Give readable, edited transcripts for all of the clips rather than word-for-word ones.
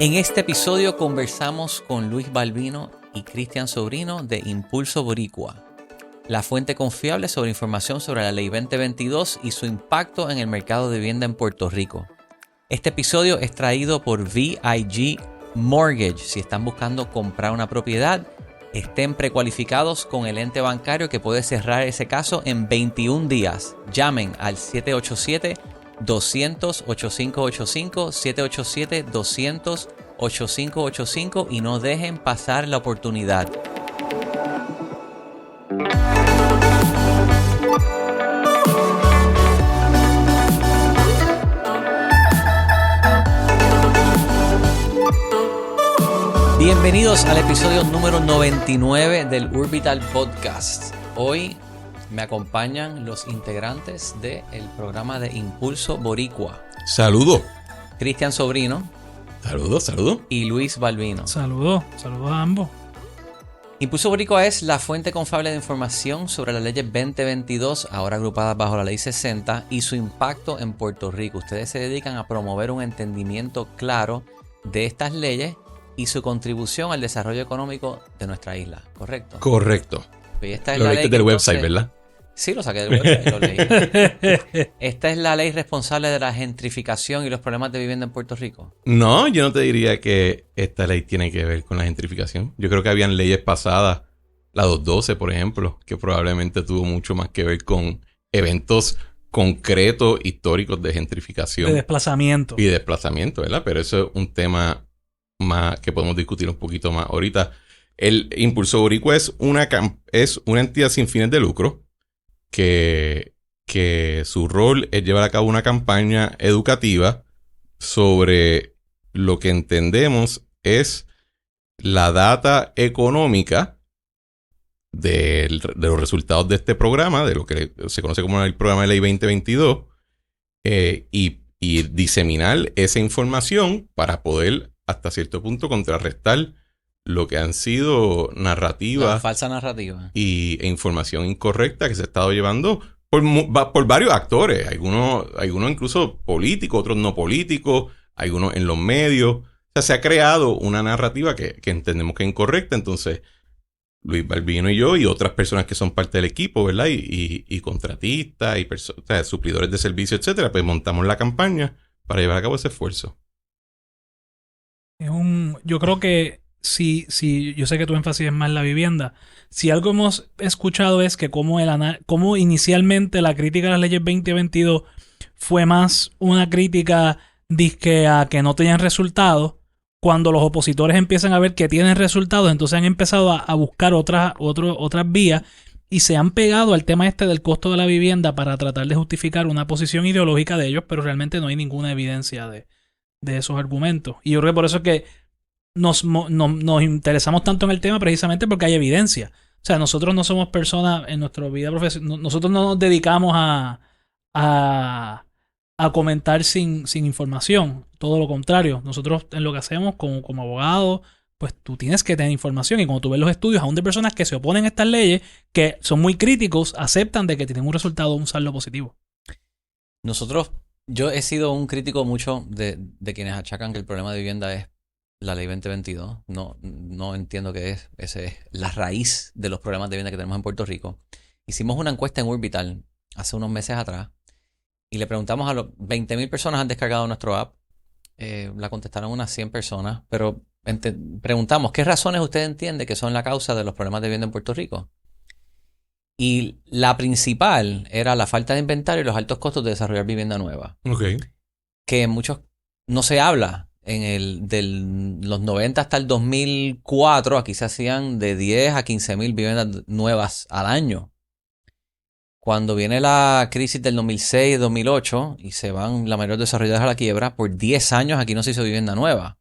En este episodio conversamos con Luis Balbino y Cristian Sobrino de Impulso Boricua, la fuente confiable sobre información sobre la Ley 2022 y su impacto en el mercado de vivienda en Puerto Rico. Este episodio es traído por VIG Mortgage. Si están buscando comprar una propiedad, estén precualificados con el ente bancario que puede cerrar ese caso en 21 días. Llamen al 787-200-8585, 787-200-8585 y no dejen pasar la oportunidad. Bienvenidos al episodio número 99 del Urbital Podcast. Hoy me acompañan los integrantes del programa de Impulso Boricua. Saludos. Cristian Sobrino. Saludos. Y Luis Balbino. Saludos a ambos. Impulso Boricua es la fuente confiable de información sobre las leyes 2022, ahora agrupadas bajo la Ley 60, y su impacto en Puerto Rico. Ustedes se dedican a promover un entendimiento claro de estas leyes y su contribución al desarrollo económico de nuestra isla, ¿correcto? Correcto. Y esta es lo la leíste ley del entonces, website, ¿verdad? Sí, lo saqué del website, lo leí. ¿Esta es la ley responsable de la gentrificación y los problemas de vivienda en Puerto Rico? No, yo no te diría que esta ley tiene que ver con la gentrificación. Yo creo que habían leyes pasadas, la 212, por ejemplo, que probablemente tuvo mucho más que ver con eventos concretos, históricos de gentrificación. De desplazamiento. Y de desplazamiento, ¿verdad? Pero eso es un tema más que podemos discutir un poquito más ahorita. El Impulso Boricua es una entidad sin fines de lucro que su rol es llevar a cabo una campaña educativa sobre lo que entendemos es la data económica de los resultados de este programa, de lo que se conoce como el programa de Ley 2022, y diseminar esa información para poder hasta cierto punto contrarrestar lo que han sido narrativas. La falsa narrativa. E información incorrecta que se ha estado llevando por varios actores. Algunos incluso políticos, otros no políticos, algunos en los medios. O sea, se ha creado una narrativa que entendemos que es incorrecta. Entonces, Luis Balbino y yo y otras personas que son parte del equipo, ¿verdad? Y contratistas, y suplidores de servicios, etcétera, pues montamos la campaña para llevar a cabo ese esfuerzo. Yo creo que si yo sé que tu énfasis es más la vivienda. Si algo hemos escuchado es que como inicialmente la crítica a las leyes 2022 fue más una crítica disque a que no tenían resultados, cuando los opositores empiezan a ver que tienen resultados, entonces han empezado a buscar otras vías y se han pegado al tema del costo de la vivienda para tratar de justificar una posición ideológica de ellos, pero realmente no hay ninguna evidencia de esos argumentos. Y yo creo que por eso es que nos interesamos tanto en el tema, precisamente porque hay evidencia. O sea, nosotros no somos personas en nuestra vida profesional, nosotros no nos dedicamos a comentar sin información. Todo lo contrario. Nosotros en lo que hacemos como abogados, pues tú tienes que tener información. Y cuando tú ves los estudios aún de personas que se oponen a estas leyes, que son muy críticos, aceptan de que tienen un resultado, un saldo positivo. Yo he sido un crítico mucho de quienes achacan que el problema de vivienda es la ley 2022. No entiendo que esa es la raíz de los problemas de vivienda que tenemos en Puerto Rico. Hicimos una encuesta en Urbital hace unos meses atrás y le preguntamos a los 20,000 personas han descargado nuestro app. La contestaron unas 100 personas, pero preguntamos, ¿qué razones usted entiende que son la causa de los problemas de vivienda en Puerto Rico? Y la principal era la falta de inventario y los altos costos de desarrollar vivienda nueva. Okay. Que muchos no se habla. De los 90 hasta el 2004, aquí se hacían de 10 a 15,000 viviendas nuevas al año. Cuando viene la crisis del 2006-2008 y se van la mayoría de los desarrolladores a la quiebra, por 10 años aquí no se hizo vivienda nueva.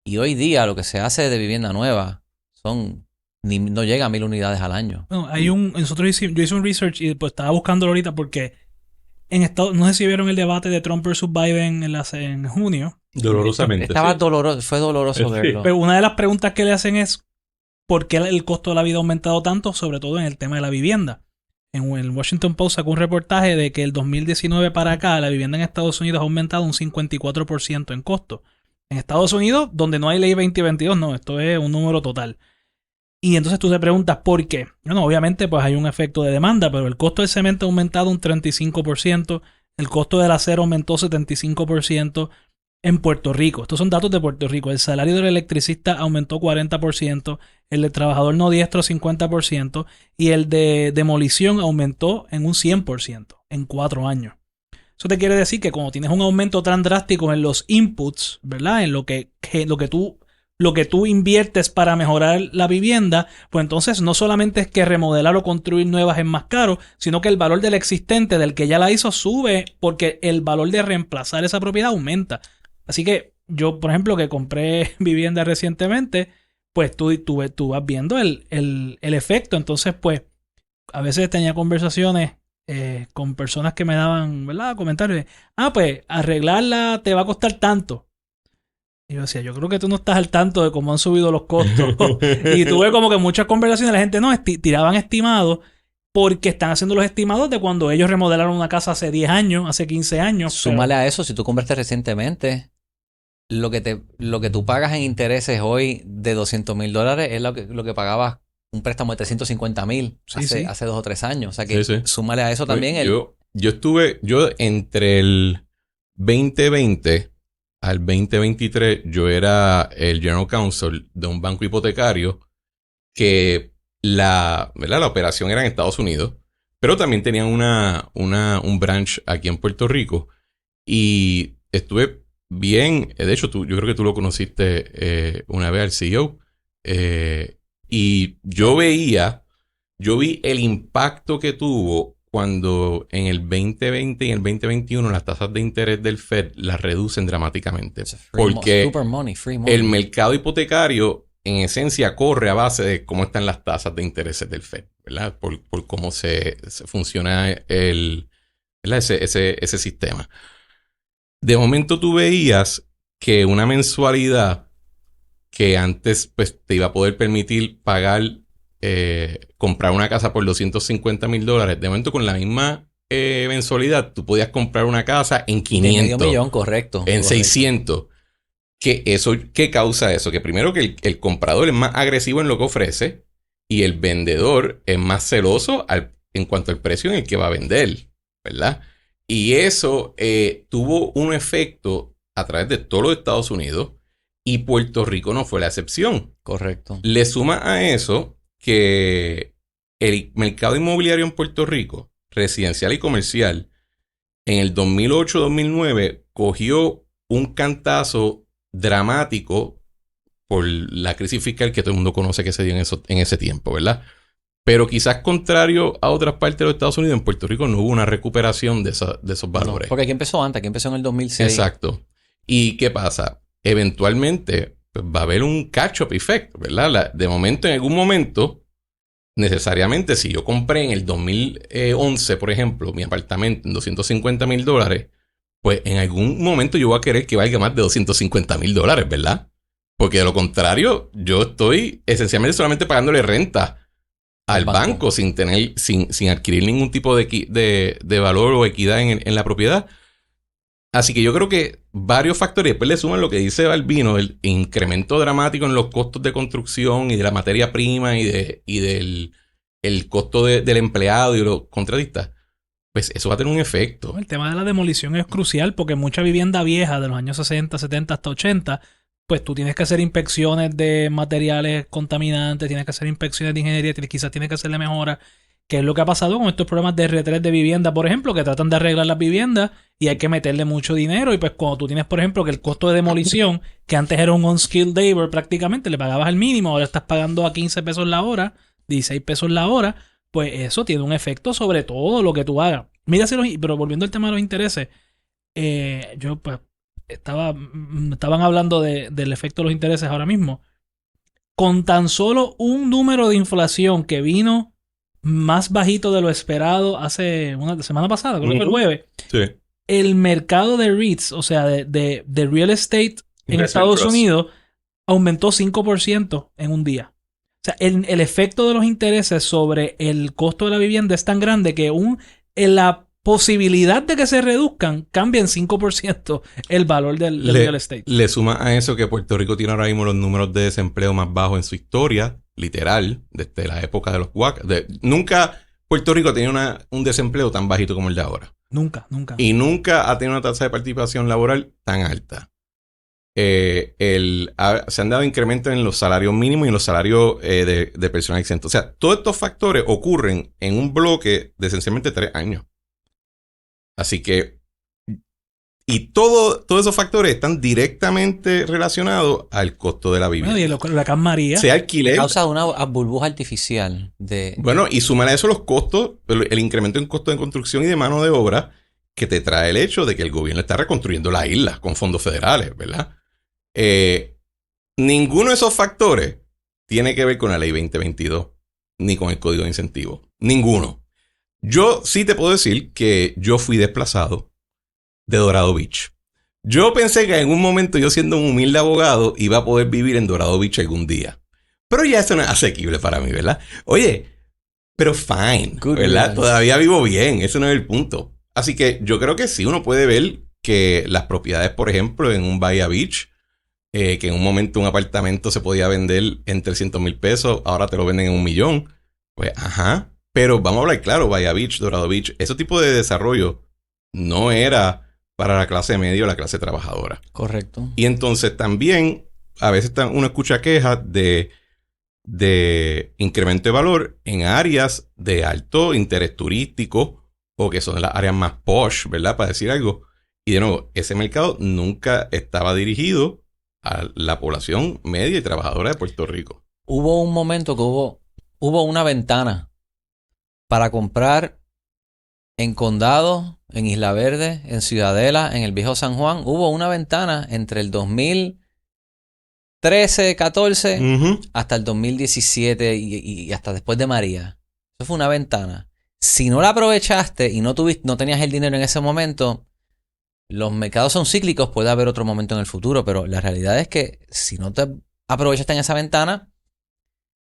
Y hoy día lo que se hace de vivienda nueva no llega a 1,000 unidades al año. Bueno, yo hice un research y pues estaba buscándolo ahorita porque no sé si vieron el debate de Trump versus Biden en junio. Dolorosamente. Fue doloroso verlo. Pero una de las preguntas que le hacen es ¿por qué el costo de la vida ha aumentado tanto? Sobre todo en el tema de la vivienda. En el Washington Post sacó un reportaje de que el 2019 para acá la vivienda en Estados Unidos ha aumentado un 54% en costo. En Estados Unidos, donde no hay ley 2022, no, esto es un número total. Y entonces tú te preguntas por qué. Bueno, obviamente pues hay un efecto de demanda, pero el costo del cemento ha aumentado un 35%, el costo del acero aumentó 75% en Puerto Rico. Estos son datos de Puerto Rico. El salario del electricista aumentó 40%, el del trabajador no diestro 50% y el de demolición aumentó en un 100% en 4 años. Eso te quiere decir que cuando tienes un aumento tan drástico en los inputs, ¿verdad? En lo que tú inviertes para mejorar la vivienda, pues entonces no solamente es que remodelar o construir nuevas es más caro, sino que el valor del existente, del que ya la hizo, sube porque el valor de reemplazar esa propiedad aumenta. Así que yo, por ejemplo, que compré vivienda recientemente, pues tú vas viendo el efecto. Entonces, pues, a veces tenía conversaciones con personas que me daban, ¿verdad?, comentarios de, pues, arreglarla te va a costar tanto. Y yo decía, yo creo que tú no estás al tanto de cómo han subido los costos. Y tuve como que muchas conversaciones, la gente no, tiraban estimados porque están haciendo los estimados de cuando ellos remodelaron una casa hace 10 años, hace 15 años. Súmale a eso, si tú compraste recientemente, lo que tú pagas en intereses hoy de $200,000 es lo que pagabas un préstamo de $350,000 hace 2 o 3 años. O sea que súmale a eso también. Yo entre el 2020 al 2023, yo era el General Counsel de un banco hipotecario que la operación era en Estados Unidos, pero también tenían un branch aquí en Puerto Rico. Y estuve bien, de hecho, yo creo que tú lo conociste una vez al CEO. Y yo vi el impacto que tuvo cuando en el 2020 y en el 2021 las tasas de interés del Fed las reducen dramáticamente. Porque el mercado hipotecario en esencia corre a base de cómo están las tasas de intereses del Fed, ¿verdad? Por cómo se funciona ese sistema. De momento tú veías que una mensualidad que antes pues te iba a poder permitir pagar, comprar una casa por $250,000, de momento con la misma mensualidad tú podías comprar una casa en 500. De $500,000, correcto. En 600. ¿Qué causa eso? Que primero que el comprador es más agresivo en lo que ofrece y el vendedor es más celoso en cuanto al precio en el que va a vender, ¿verdad? Y eso tuvo un efecto a través de todos los Estados Unidos y Puerto Rico no fue la excepción. Correcto. Le suma a eso que el mercado inmobiliario en Puerto Rico, residencial y comercial, en el 2008-2009 cogió un cantazo dramático por la crisis fiscal que todo el mundo conoce que se dio en ese tiempo, ¿verdad? Pero quizás contrario a otras partes de los Estados Unidos, en Puerto Rico no hubo una recuperación de esos valores. No, porque aquí empezó antes, aquí empezó en el 2006. Exacto. ¿Y qué pasa? Eventualmente pues, va a haber un catch-up effect, ¿verdad? De momento, en algún momento, necesariamente, si yo compré en el 2011, por ejemplo, mi apartamento en $250,000, pues en algún momento yo voy a querer que valga más de $250,000, ¿verdad? Porque de lo contrario, yo estoy esencialmente solamente pagándole renta al banco sin adquirir ningún tipo de valor o equidad en la propiedad. Así que yo creo que varios factores, después le suman lo que dice Balbino, el incremento dramático en los costos de construcción y de la materia prima y del costo del empleado y de los contratistas. Pues eso va a tener un efecto. El tema de la demolición es crucial porque mucha vivienda vieja de los años 60, 70 hasta 80, pues tú tienes que hacer inspecciones de materiales contaminantes, tienes que hacer inspecciones de ingeniería, quizás tienes que hacerle mejoras. ¿Qué es lo que ha pasado con estos programas de R3 de vivienda, por ejemplo, que tratan de arreglar las viviendas y hay que meterle mucho dinero? Y pues cuando tú tienes, por ejemplo, que el costo de demolición, que antes era un unskilled labor prácticamente, le pagabas al mínimo, ahora estás pagando a 15 pesos la hora, 16 pesos la hora, pues eso tiene un efecto sobre todo lo que tú hagas. Mira, pero volviendo al tema de los intereses, yo pues estaban hablando del efecto de los intereses ahora mismo. Con tan solo un número de inflación que vino más bajito de lo esperado hace una semana pasada, creo que fue el jueves. Sí. El mercado de REITs, o sea, de real estate en Estados Unidos, aumentó 5% en un día. O sea, el efecto de los intereses sobre el costo de la vivienda es tan grande que posibilidad de que se reduzcan, cambia en 5% el valor del real estate. Le suma a eso que Puerto Rico tiene ahora mismo los números de desempleo más bajos en su historia, literal, desde la época de los huacas. Nunca Puerto Rico tenía un desempleo tan bajito como el de ahora. Nunca. Y nunca ha tenido una tasa de participación laboral tan alta. Se han dado incrementos en los salarios mínimos y en los salarios de personal exento. O sea, todos estos factores ocurren en un bloque de esencialmente 3 años. Así que, y todos esos factores están directamente relacionados al costo de la vivienda. Bueno, y el huracán María. Se alquiler. Causa una burbuja artificial de... Bueno, y súmale a eso los costos, el incremento en costos de construcción y de mano de obra que te trae el hecho de que el gobierno está reconstruyendo la isla con fondos federales, ¿verdad? Ninguno de esos factores tiene que ver con la ley 2022 ni con el código de incentivos. Ninguno. Yo sí te puedo decir que yo fui desplazado de Dorado Beach. Yo pensé que en un momento yo siendo un humilde abogado iba a poder vivir en Dorado Beach algún día. Pero ya eso no es asequible para mí, ¿verdad? Oye, pero fine, Good ¿verdad? riddance. Todavía vivo bien, ese no es el punto. Así que yo creo que sí uno puede ver que las propiedades, por ejemplo, en un Bahía Beach, que en un momento un apartamento se podía vender en 300 mil pesos, ahora te lo venden en 1 millón. Pues, ajá. Pero vamos a hablar claro, Bahía Beach, Dorado Beach, ese tipo de desarrollo no era para la clase media o la clase trabajadora. Correcto. Y entonces también, a veces uno escucha quejas de incremento de valor en áreas de alto interés turístico o que son las áreas más posh, ¿verdad? Para decir algo. Y de nuevo, ese mercado nunca estaba dirigido a la población media y trabajadora de Puerto Rico. Hubo un momento que hubo una ventana para comprar en Condado, en Isla Verde, en Ciudadela, en el Viejo San Juan. Hubo una ventana entre el 2013, 14 hasta el 2017 y hasta después de María. Eso fue una ventana. Si no la aprovechaste y no tenías el dinero en ese momento, los mercados son cíclicos, puede haber otro momento en el futuro, pero la realidad es que si no te aprovechaste en esa ventana,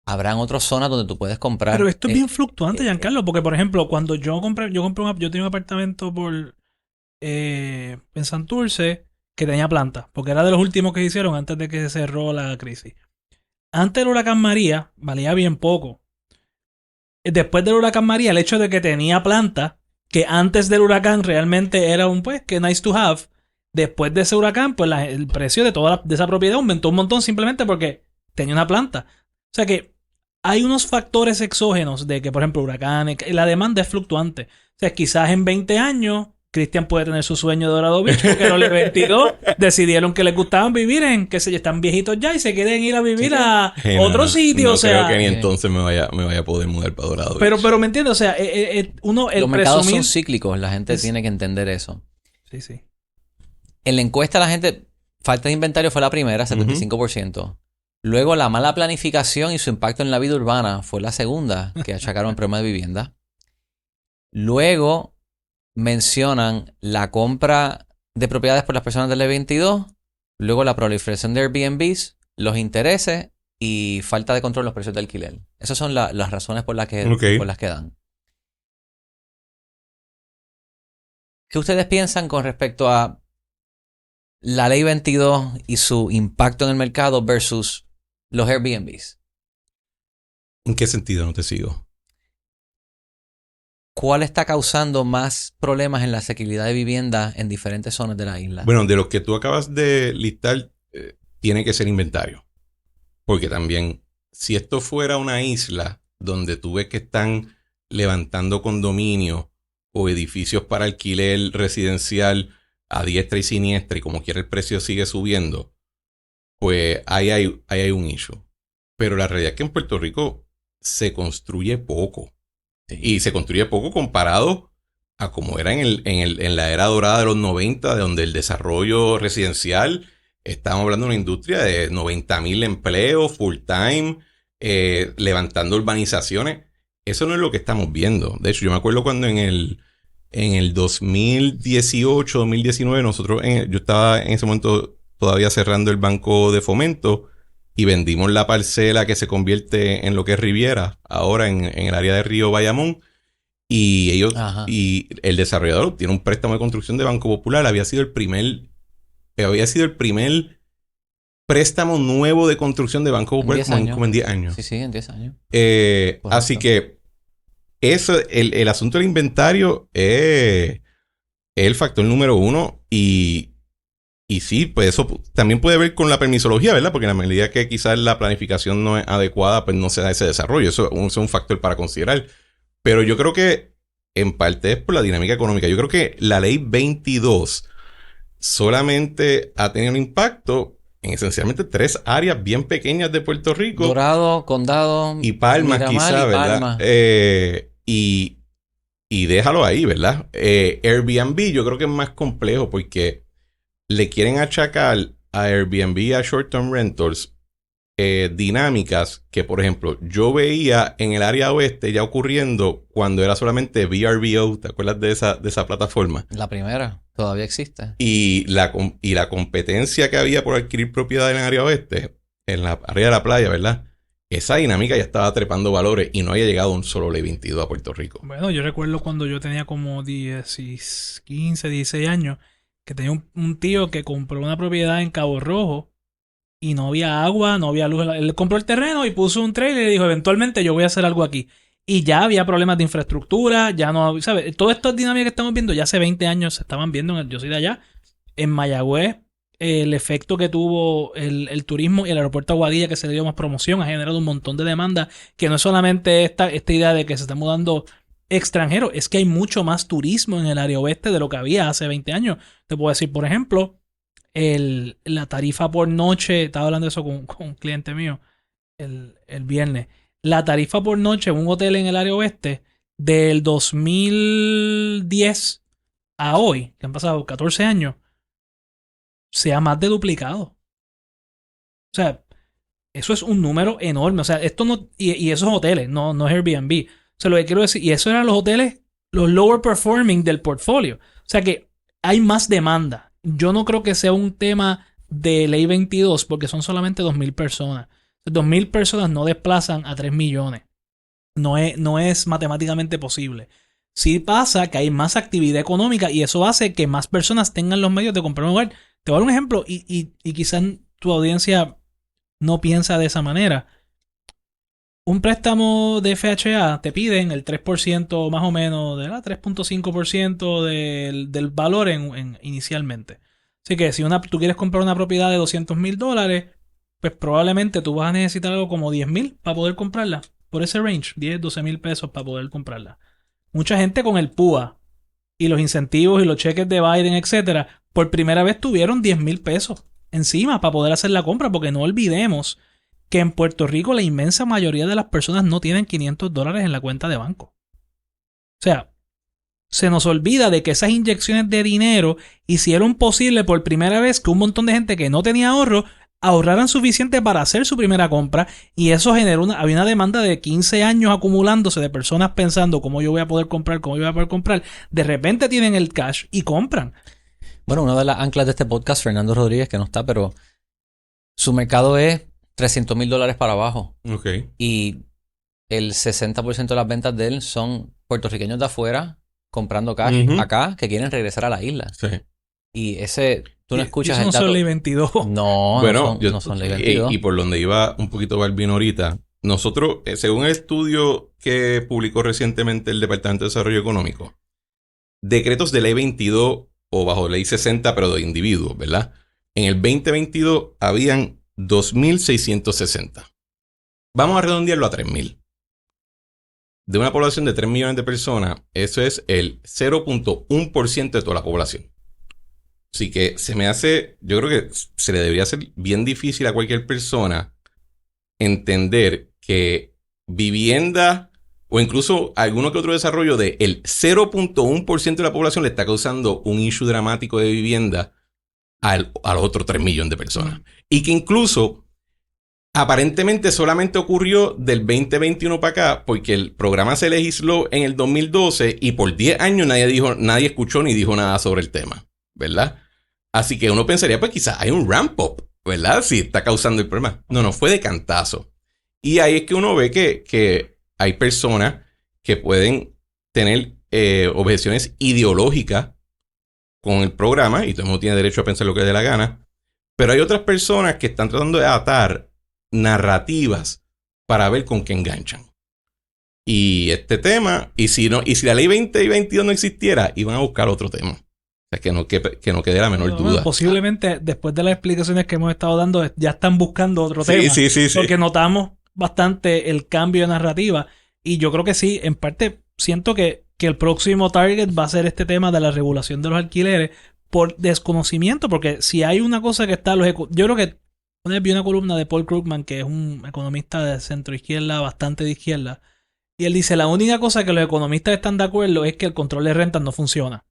habrán otras zonas donde tú puedes comprar. Pero esto es bien fluctuante, Giancarlo, porque por ejemplo, cuando yo tenía un apartamento en Santurce que tenía planta, porque era de los últimos que hicieron antes de que se cerró la crisis. Antes del huracán María, valía bien poco. Después del huracán María, el hecho de que tenía planta, que antes del huracán realmente era que nice to have, después de ese huracán, pues el precio de de esa propiedad aumentó un montón simplemente porque tenía una planta. O sea que hay unos factores exógenos de que, por ejemplo, huracanes, la demanda es fluctuante. O sea, quizás en 20 años, Cristian puede tener su sueño de Dorado Beach porque los 22 decidieron que les gustaban vivir qué sé yo, están viejitos ya y se quieren ir a vivir a otro sitio. No o sea, creo que ni entonces me vaya a poder mudar para Dorado Beach. pero me entiendes, o sea, los mercados son cíclicos, la gente tiene que entender eso. Sí. En la encuesta la gente, falta de inventario fue la primera, 75%. Luego la mala planificación y su impacto en la vida urbana fue la segunda, que achacaron el problema de vivienda. Luego mencionan la compra de propiedades por las personas del E22, luego la proliferación de Airbnbs, los intereses y falta de control de los precios de alquiler. Esas son las razones por las que dan. ¿Qué ustedes piensan con respecto a la ley 22 y su impacto en el mercado versus los Airbnbs? ¿En qué sentido? No te sigo. ¿Cuál está causando más problemas en la asequibilidad de vivienda en diferentes zonas de la isla? Bueno, de los que tú acabas de listar, tiene que ser inventario. Porque también, si esto fuera una isla donde tú ves que están levantando condominios o edificios para alquiler residencial a diestra y siniestra y como quiera el precio sigue subiendo, pues ahí hay un issue. Pero la realidad es que en Puerto Rico se construye poco. Sí. Y se construye poco comparado a como era en la era dorada de los 90, de donde el desarrollo residencial, estábamos hablando de una industria de 90,000 empleos, full time, levantando urbanizaciones. Eso no es lo que estamos viendo. De hecho, yo me acuerdo cuando en el 2018, 2019, yo estaba en ese momento todavía cerrando el Banco de Fomento y vendimos la parcela que se convierte en lo que es Riviera, ahora en el área de Río Bayamón. Y ellos, Ajá. y el desarrollador tiene un préstamo de construcción de Banco Popular. Había sido el primer préstamo nuevo de construcción de Banco Popular como en 10 años. Sí, en 10 años. Así que eso, el asunto del inventario es el factor número uno. Y sí, pues eso también puede ver con la permisología, ¿verdad? Porque en la medida que quizás la planificación no es adecuada, pues no se da ese desarrollo. Eso es un factor para considerar. Pero yo creo que en parte es por la dinámica económica. Yo creo que la ley 22 solamente ha tenido un impacto en esencialmente 3 áreas bien pequeñas de Puerto Rico. Dorado, Condado y Palmas, quizá, ¿verdad? Palmas. Y déjalo ahí, ¿verdad? Airbnb yo creo que es más complejo porque le quieren achacar a Airbnb y a Short Term Rentals dinámicas que, por ejemplo, yo veía en el área oeste ya ocurriendo cuando era solamente VRBO. ¿Te acuerdas de esa plataforma? La primera todavía existe. Y la competencia que había por adquirir propiedad en el área oeste, en la área de la playa, ¿verdad? Esa dinámica ya estaba trepando valores y no había llegado un solo Ley 22 a Puerto Rico. Bueno, yo recuerdo cuando yo tenía como 15, 16 años, que tenía un tío que compró una propiedad en Cabo Rojo y no había agua, no había luz. Él compró el terreno y puso un trailer y dijo, eventualmente yo voy a hacer algo aquí. Y ya había problemas de infraestructura, ya no, ¿sabes? Todas estas dinámicas que estamos viendo ya hace 20 años se estaban viendo, yo soy de allá, en Mayagüez. El efecto que tuvo el turismo y el aeropuerto Aguadilla, que se le dio más promoción, ha generado un montón de demanda, que no es solamente esta idea de que se está mudando extranjeros, es que hay mucho más turismo en el área oeste de lo que había hace 20 años. Te puedo decir, por ejemplo, la tarifa por noche, estaba hablando de eso con un cliente mío el viernes, la tarifa por noche en un hotel en el área oeste del 2010 a hoy, que han pasado 14 años, se ha más de duplicado. O sea, eso es un número enorme. O sea, esto no. Y esos hoteles, no es Airbnb. O sea, lo que quiero decir, y eso eran los hoteles, los lower performing del portfolio. O sea que hay más demanda. Yo no creo que sea un tema de ley 22 porque son solamente 2,000 personas. 2,000 personas no desplazan a 3 millones. No es matemáticamente posible. Sí pasa que hay más actividad económica y eso hace que más personas tengan los medios de comprar un hogar. Te voy a dar un ejemplo y quizás tu audiencia no piensa de esa manera. Un préstamo de FHA te piden el 3% más o menos, de la 3.5% del valor inicialmente. Así que si tú quieres comprar una propiedad de $200,000, pues probablemente tú vas a necesitar algo como 10,000 para poder comprarla. Por ese range, 10, 12,000 pesos para poder comprarla. Mucha gente con el PUA y los incentivos y los cheques de Biden, etcétera, por primera vez tuvieron 10,000 pesos encima para poder hacer la compra, porque no olvidemos que en Puerto Rico la inmensa mayoría de las personas no tienen $500 en la cuenta de banco. O sea, se nos olvida de que esas inyecciones de dinero hicieron posible por primera vez que un montón de gente que no tenía ahorro ahorraran suficiente para hacer su primera compra, y eso generó había una demanda de 15 años acumulándose de personas pensando cómo yo voy a poder comprar. De repente tienen el cash y compran. Bueno, una de las anclas de este podcast, Fernando Rodríguez, que no está, pero su mercado es $300,000 para abajo. Ok. Y el 60% de las ventas de él son puertorriqueños de afuera comprando cash acá que quieren regresar a la isla. Sí. Y ese, tú no escuchas eso el no dato. son ley 22. No, bueno, no son ley 22. Y por donde iba un poquito Balvin ahorita, nosotros, según el estudio que publicó recientemente el Departamento de Desarrollo Económico, decretos de ley 22 o bajo ley 60, pero de individuos, ¿verdad? En el 2022 habían 2,660. Vamos a redondearlo a 3,000. De una población de 3 millones de personas, eso es el 0.1% de toda la población. Así que yo creo que se le debería hacer bien difícil a cualquier persona entender que vivienda o incluso alguno que otro desarrollo de el 0.1% de la población le está causando un issue dramático de vivienda al otro 3 millones de personas. Y que incluso aparentemente solamente ocurrió del 2021 para acá porque el programa se legisló en el 2012 y por 10 años nadie escuchó ni dijo nada sobre el tema, ¿verdad? Así que uno pensaría, pues quizás hay un ramp up, ¿verdad? Si está causando el problema. No, fue de cantazo. Y ahí es que uno ve que hay personas que pueden tener objeciones ideológicas con el programa y todo el mundo tiene derecho a pensar lo que le dé la gana. Pero hay otras personas que están tratando de atar narrativas para ver con qué enganchan. Y este tema, y si la ley 20 y 22 no existiera, iban a buscar otro tema. O sea, que no quede la menor duda. Posiblemente, después de las explicaciones que hemos estado dando, ya están buscando otro tema. Sí. Porque notamos bastante el cambio de narrativa. Y yo creo que sí, en parte, siento que el próximo target va a ser este tema de la regulación de los alquileres por desconocimiento. Porque si hay una cosa que está... Yo creo que una vez vi una columna de Paul Krugman, que es un economista de centro izquierda, bastante de izquierda. Y él dice, la única cosa que los economistas están de acuerdo es que el control de rentas no funciona.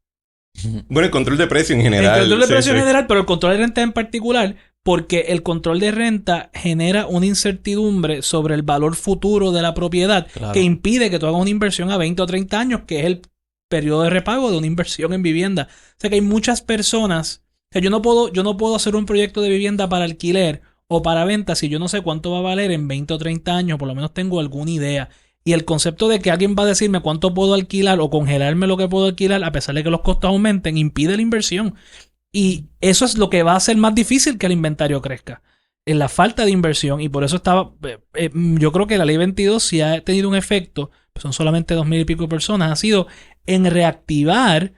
Bueno, el control de precio en general. El control de precio en general, pero el control de renta en particular, porque el control de renta genera una incertidumbre sobre el valor futuro de la propiedad, claro, que impide que tú hagas una inversión a 20 o 30 años, que es el periodo de repago de una inversión en vivienda. O sea que hay muchas personas... O sea, yo no puedo hacer un proyecto de vivienda para alquiler o para venta si yo no sé cuánto va a valer en 20 o 30 años, por lo menos tengo alguna idea. Y el concepto de que alguien va a decirme cuánto puedo alquilar o congelarme lo que puedo alquilar a pesar de que los costos aumenten, impide la inversión. Y eso es lo que va a hacer más difícil que el inventario crezca. En la falta de inversión. Y por eso yo creo que la ley 22 sí ha tenido un efecto, pues son solamente 2,000 y pico personas, ha sido en reactivar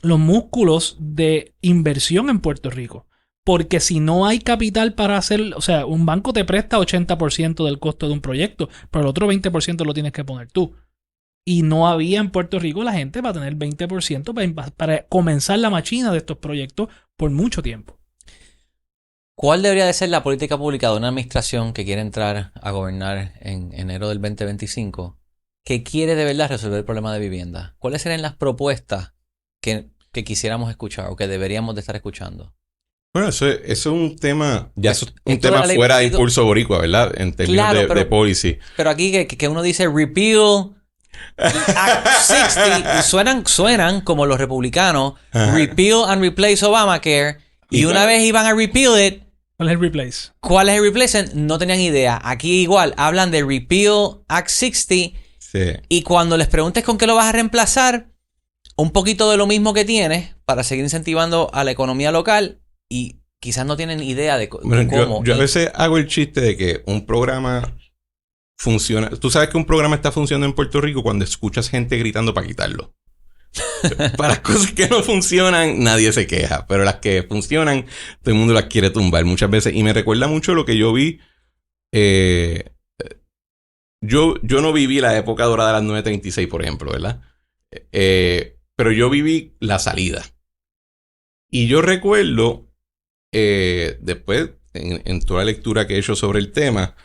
los músculos de inversión en Puerto Rico. Porque si no hay capital para hacer... O sea, un banco te presta 80% del costo de un proyecto, pero el otro 20% lo tienes que poner tú. Y no había en Puerto Rico la gente para tener 20% para comenzar la machina de estos proyectos por mucho tiempo. ¿Cuál debería de ser la política pública de una administración que quiere entrar a gobernar en enero del 2025, que quiere de verdad resolver el problema de vivienda? ¿Cuáles serían las propuestas que quisiéramos escuchar o que deberíamos de estar escuchando? Bueno, eso es un tema, ya es un tema fuera de impulso boricua, ¿verdad? En términos claro, de policy. Pero aquí que uno dice repeal Act 60 y suenan como los republicanos, repeal and replace Obamacare, y una vez iban a repeal it. ¿Cuál es el replace? ¿Cuál es el replace? No tenían idea. Aquí igual, hablan de repeal Act 60, sí, y cuando les preguntes con qué lo vas a reemplazar, un poquito de lo mismo que tienes para seguir incentivando a la economía local. Y quizás no tienen idea de cómo. Yo a veces hago el chiste de que un programa funciona. Tú sabes que un programa está funcionando en Puerto Rico cuando escuchas gente gritando para quitarlo. Para las cosas que no funcionan, nadie se queja. Pero las que funcionan, todo el mundo las quiere tumbar muchas veces. Y me recuerda mucho lo que yo vi. Yo no viví la época dorada de las 936, por ejemplo, ¿verdad? Pero yo viví la salida. Y yo recuerdo... después, en toda la lectura que he hecho sobre el tema,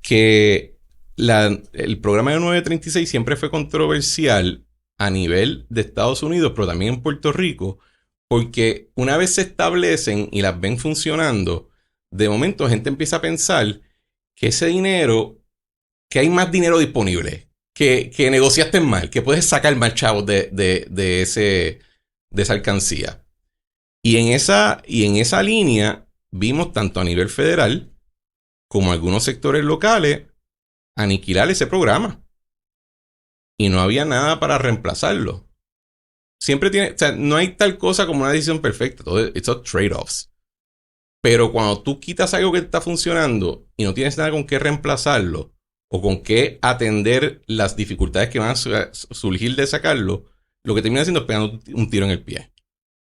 que el programa de 936 siempre fue controversial a nivel de Estados Unidos, pero también en Puerto Rico, porque una vez se establecen y las ven funcionando, de momento la gente empieza a pensar que ese dinero, que hay más dinero disponible, que negociaste mal, que puedes sacar más chavos de esa alcancía. Y en esa línea vimos tanto a nivel federal como algunos sectores locales aniquilar ese programa. Y no había nada para reemplazarlo. O sea, no hay tal cosa como una decisión perfecta. Todo es trade-offs. Pero cuando tú quitas algo que está funcionando y no tienes nada con qué reemplazarlo o con qué atender las dificultades que van a surgir de sacarlo, lo que termina haciendo es pegando un tiro en el pie.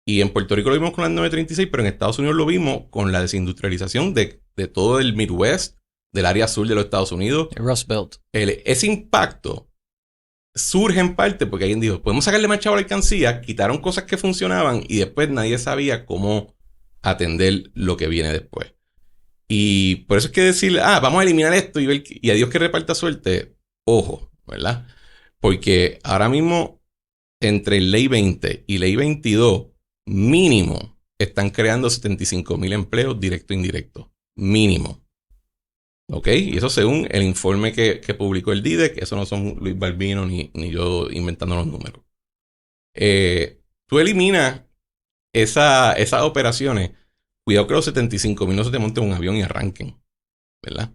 Y en Puerto Rico lo vimos con la 936, pero en Estados Unidos lo vimos con la desindustrialización de todo el Midwest, del área sur de los Estados Unidos. El Rust Belt. Ese impacto surge en parte porque alguien dijo, podemos sacarle más chavo a la alcancía, quitaron cosas que funcionaban y después nadie sabía cómo atender lo que viene después. Y por eso es que decir, vamos a eliminar esto y a Dios que reparta suerte, ojo, ¿verdad? Porque ahora mismo, entre Ley 20 y Ley 22, mínimo están creando 75,000 empleos directo e indirecto. Mínimo. ¿Ok? Y eso según el informe que publicó el DIDEC. Eso no son Luis Balbino ni yo inventando los números. Tú eliminas esas operaciones. Cuidado que los 75,000 no se te monten un avión y arranquen. ¿Verdad?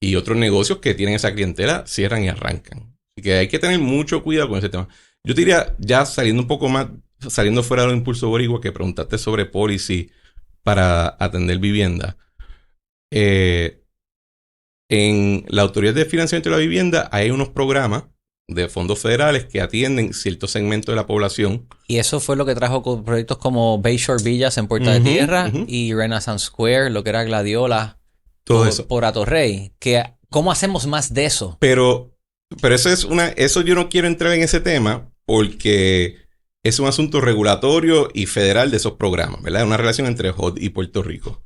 Y otros negocios que tienen esa clientela cierran y arrancan. Así que hay que tener mucho cuidado con ese tema. Yo te diría, ya saliendo un poco más, saliendo fuera de los impulsos boricua, que preguntaste sobre policy para atender vivienda. En la Autoridad de Financiamiento de la Vivienda hay unos programas de fondos federales que atienden ciertos segmentos de la población. Y eso fue lo que trajo con proyectos como Bayshore Villas en Puerta de Tierra y Renaissance Square, lo que era Gladiola, todo eso. Por Atorrey. ¿Cómo hacemos más de eso? Pero eso yo no quiero entrar en ese tema porque es un asunto regulatorio y federal de esos programas, ¿verdad? Es una relación entre HUD y Puerto Rico.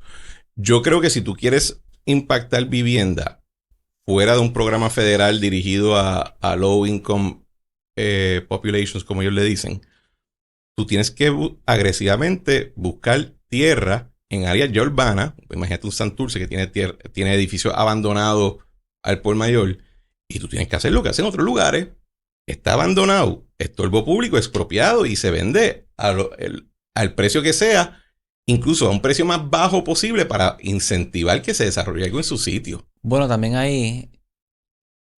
Yo creo que si tú quieres impactar vivienda fuera de un programa federal dirigido a low income populations, como ellos le dicen, tú tienes que agresivamente buscar tierra en áreas ya urbanas. Imagínate un Santurce que tiene edificios abandonados al por mayor, y tú tienes que hacer lo que hacen otros lugares. Está abandonado, estorbo público, expropiado, y se vende al precio que sea, incluso a un precio más bajo posible para incentivar que se desarrolle algo en su sitio. Bueno, también ahí,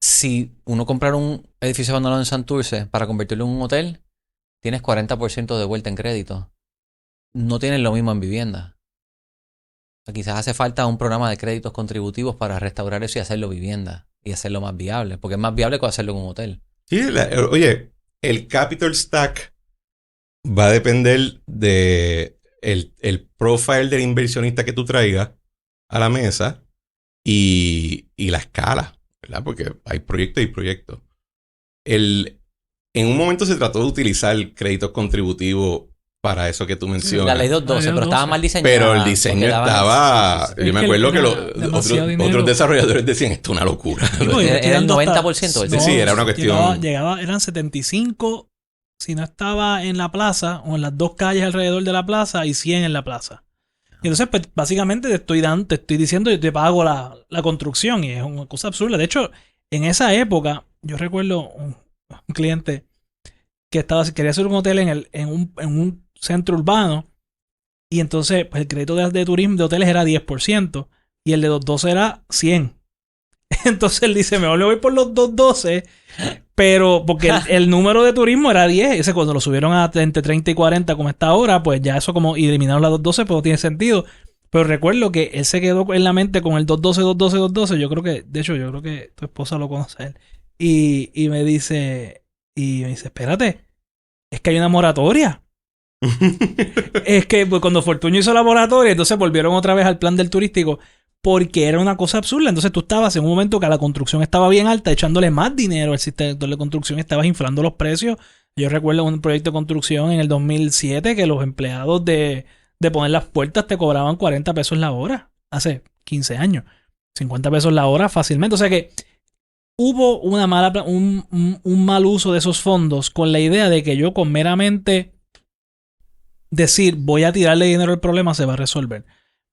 si uno comprar un edificio abandonado en Santurce para convertirlo en un hotel, tienes 40% de vuelta en crédito. No tienes lo mismo en vivienda. O sea, quizás hace falta un programa de créditos contributivos para restaurar eso y hacerlo vivienda. Y hacerlo más viable. Porque es más viable que hacerlo en un hotel. Sí, oye, el capital stack va a depender de el profile del inversionista que tú traigas a la mesa y la escala, ¿verdad? Porque hay proyectos y proyectos. En un momento se trató de utilizar créditos contributivos para eso que tú mencionas. La ley 212, pero estaba mal diseñada. Pero el diseño estaba... Yo me acuerdo que otros desarrolladores decían, esto es una locura. Era el 90%. Sí, era una cuestión... Eran 75 si no estaba en la plaza o en las dos calles alrededor de la plaza y 100 en la plaza. Y entonces, pues, básicamente te estoy diciendo, yo te pago la construcción, y es una cosa absurda. De hecho, en esa época, yo recuerdo un cliente que quería hacer un hotel en un centro urbano, y entonces pues, el crédito de turismo de hoteles era 10% y el de 212 era 100%. Entonces él dice, mejor le voy por los 212, pero porque el número de turismo era 10. Ese cuando lo subieron a entre 30 y 40 como está ahora, pues ya eso como eliminaron la 212, pues no tiene sentido. Pero recuerdo que él se quedó en la mente con el 212. Yo creo que tu esposa lo conoce a él. Y me dice, espérate, es que hay una moratoria. Es que pues, cuando Fortuño hizo la moratoria, entonces volvieron otra vez al plan del turístico, porque era una cosa absurda. Entonces tú estabas en un momento que la construcción estaba bien alta, echándole más dinero al sector de construcción, estabas inflando los precios. Yo recuerdo un proyecto de construcción en el 2007 que los empleados de poner las puertas te cobraban 40 pesos la hora, hace 15 años, 50 pesos la hora fácilmente. O sea que hubo un mal uso de esos fondos con la idea de que yo con meramente decir voy a tirarle dinero al problema se va a resolver.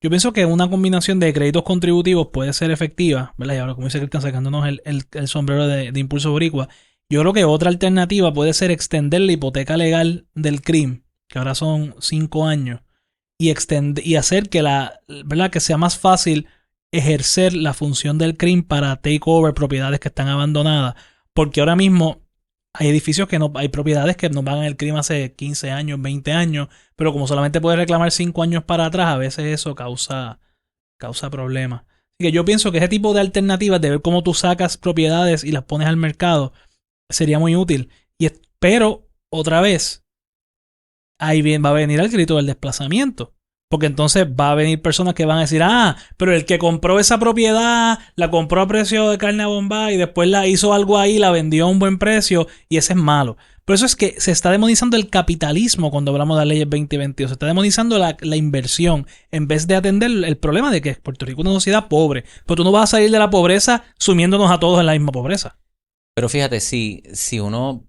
Yo pienso que una combinación de créditos contributivos puede ser efectiva, ¿verdad? Y ahora, como dice Cristian, sacándonos el sombrero de Impulso Boricua, yo creo que otra alternativa puede ser extender la hipoteca legal del CRIM, que ahora son 5 años, y hacer que ¿verdad? Que sea más fácil ejercer la función del CRIM para take over propiedades que están abandonadas, porque ahora mismo hay edificios hay propiedades que no pagan el CRIM hace 15 años, 20 años, pero como solamente puedes reclamar 5 años para atrás, a veces eso causa problemas. Así que yo pienso que ese tipo de alternativas de ver cómo tú sacas propiedades y las pones al mercado sería muy útil. Pero, otra vez, ahí va a venir el grito del desplazamiento. Porque entonces va a venir personas que van a decir, pero el que compró esa propiedad, la compró a precio de carne a bomba y después la hizo algo ahí, la vendió a un buen precio y ese es malo. Por eso es que se está demonizando el capitalismo cuando hablamos de las leyes 2022. Se está demonizando la inversión en vez de atender el problema de que Puerto Rico es una sociedad pobre. Pero tú no vas a salir de la pobreza sumiéndonos a todos en la misma pobreza. Pero fíjate, si uno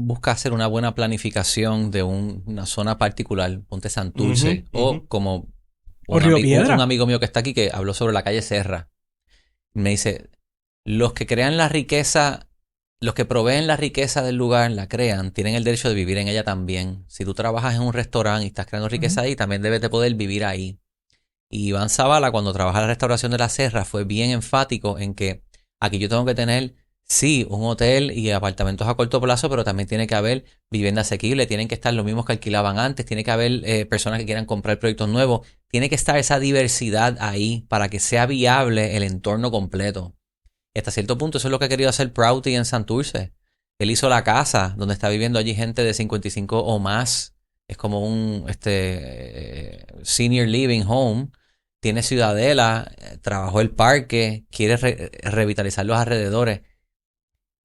busca hacer una buena planificación de una zona particular, ponte Santurce, o como un amigo mío que está aquí que habló sobre la calle Serra. Me dice, los que crean la riqueza, los que proveen la riqueza del lugar, la crean, tienen el derecho de vivir en ella también. Si tú trabajas en un restaurante y estás creando riqueza ahí, también debes de poder vivir ahí. Y Iván Zavala, cuando trabaja en la restauración de la Serra, fue bien enfático en que aquí yo tengo que tener Sí, un hotel y apartamentos a corto plazo, pero también tiene que haber vivienda asequible, tienen que estar los mismos que alquilaban antes, tiene que haber personas que quieran comprar proyectos nuevos, tiene que estar esa diversidad ahí para que sea viable el entorno completo. Hasta cierto punto eso es lo que ha querido hacer Prouty en Santurce. Él hizo la casa donde está viviendo allí gente de 55 o más. Es como un senior living home. Tiene ciudadela, trabajó el parque, quiere revitalizar los alrededores.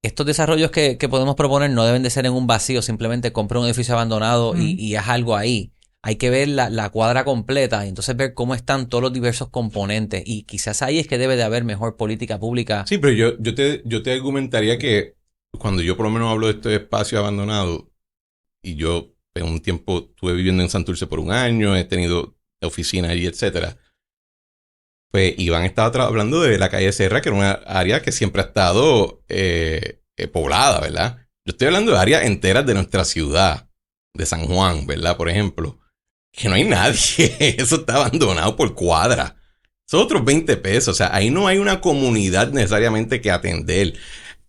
Estos desarrollos que podemos proponer no deben de ser en un vacío, simplemente compra un edificio abandonado y haz algo ahí. Hay que ver la cuadra completa y entonces ver cómo están todos los diversos componentes. Y quizás ahí es que debe de haber mejor política pública. Sí, pero yo te argumentaría que cuando yo por lo menos hablo de estos espacios abandonados, y yo en un tiempo estuve viviendo en Santurce por un año, he tenido oficina allí, etcétera. Pues Iván estaba hablando de la calle Serra, que era una área que siempre ha estado poblada, ¿verdad? Yo estoy hablando de áreas enteras de nuestra ciudad, de San Juan, ¿verdad? Por ejemplo, que no hay nadie. Eso está abandonado por cuadra. Son otros 20 pesos. O sea, ahí no hay una comunidad necesariamente que atender.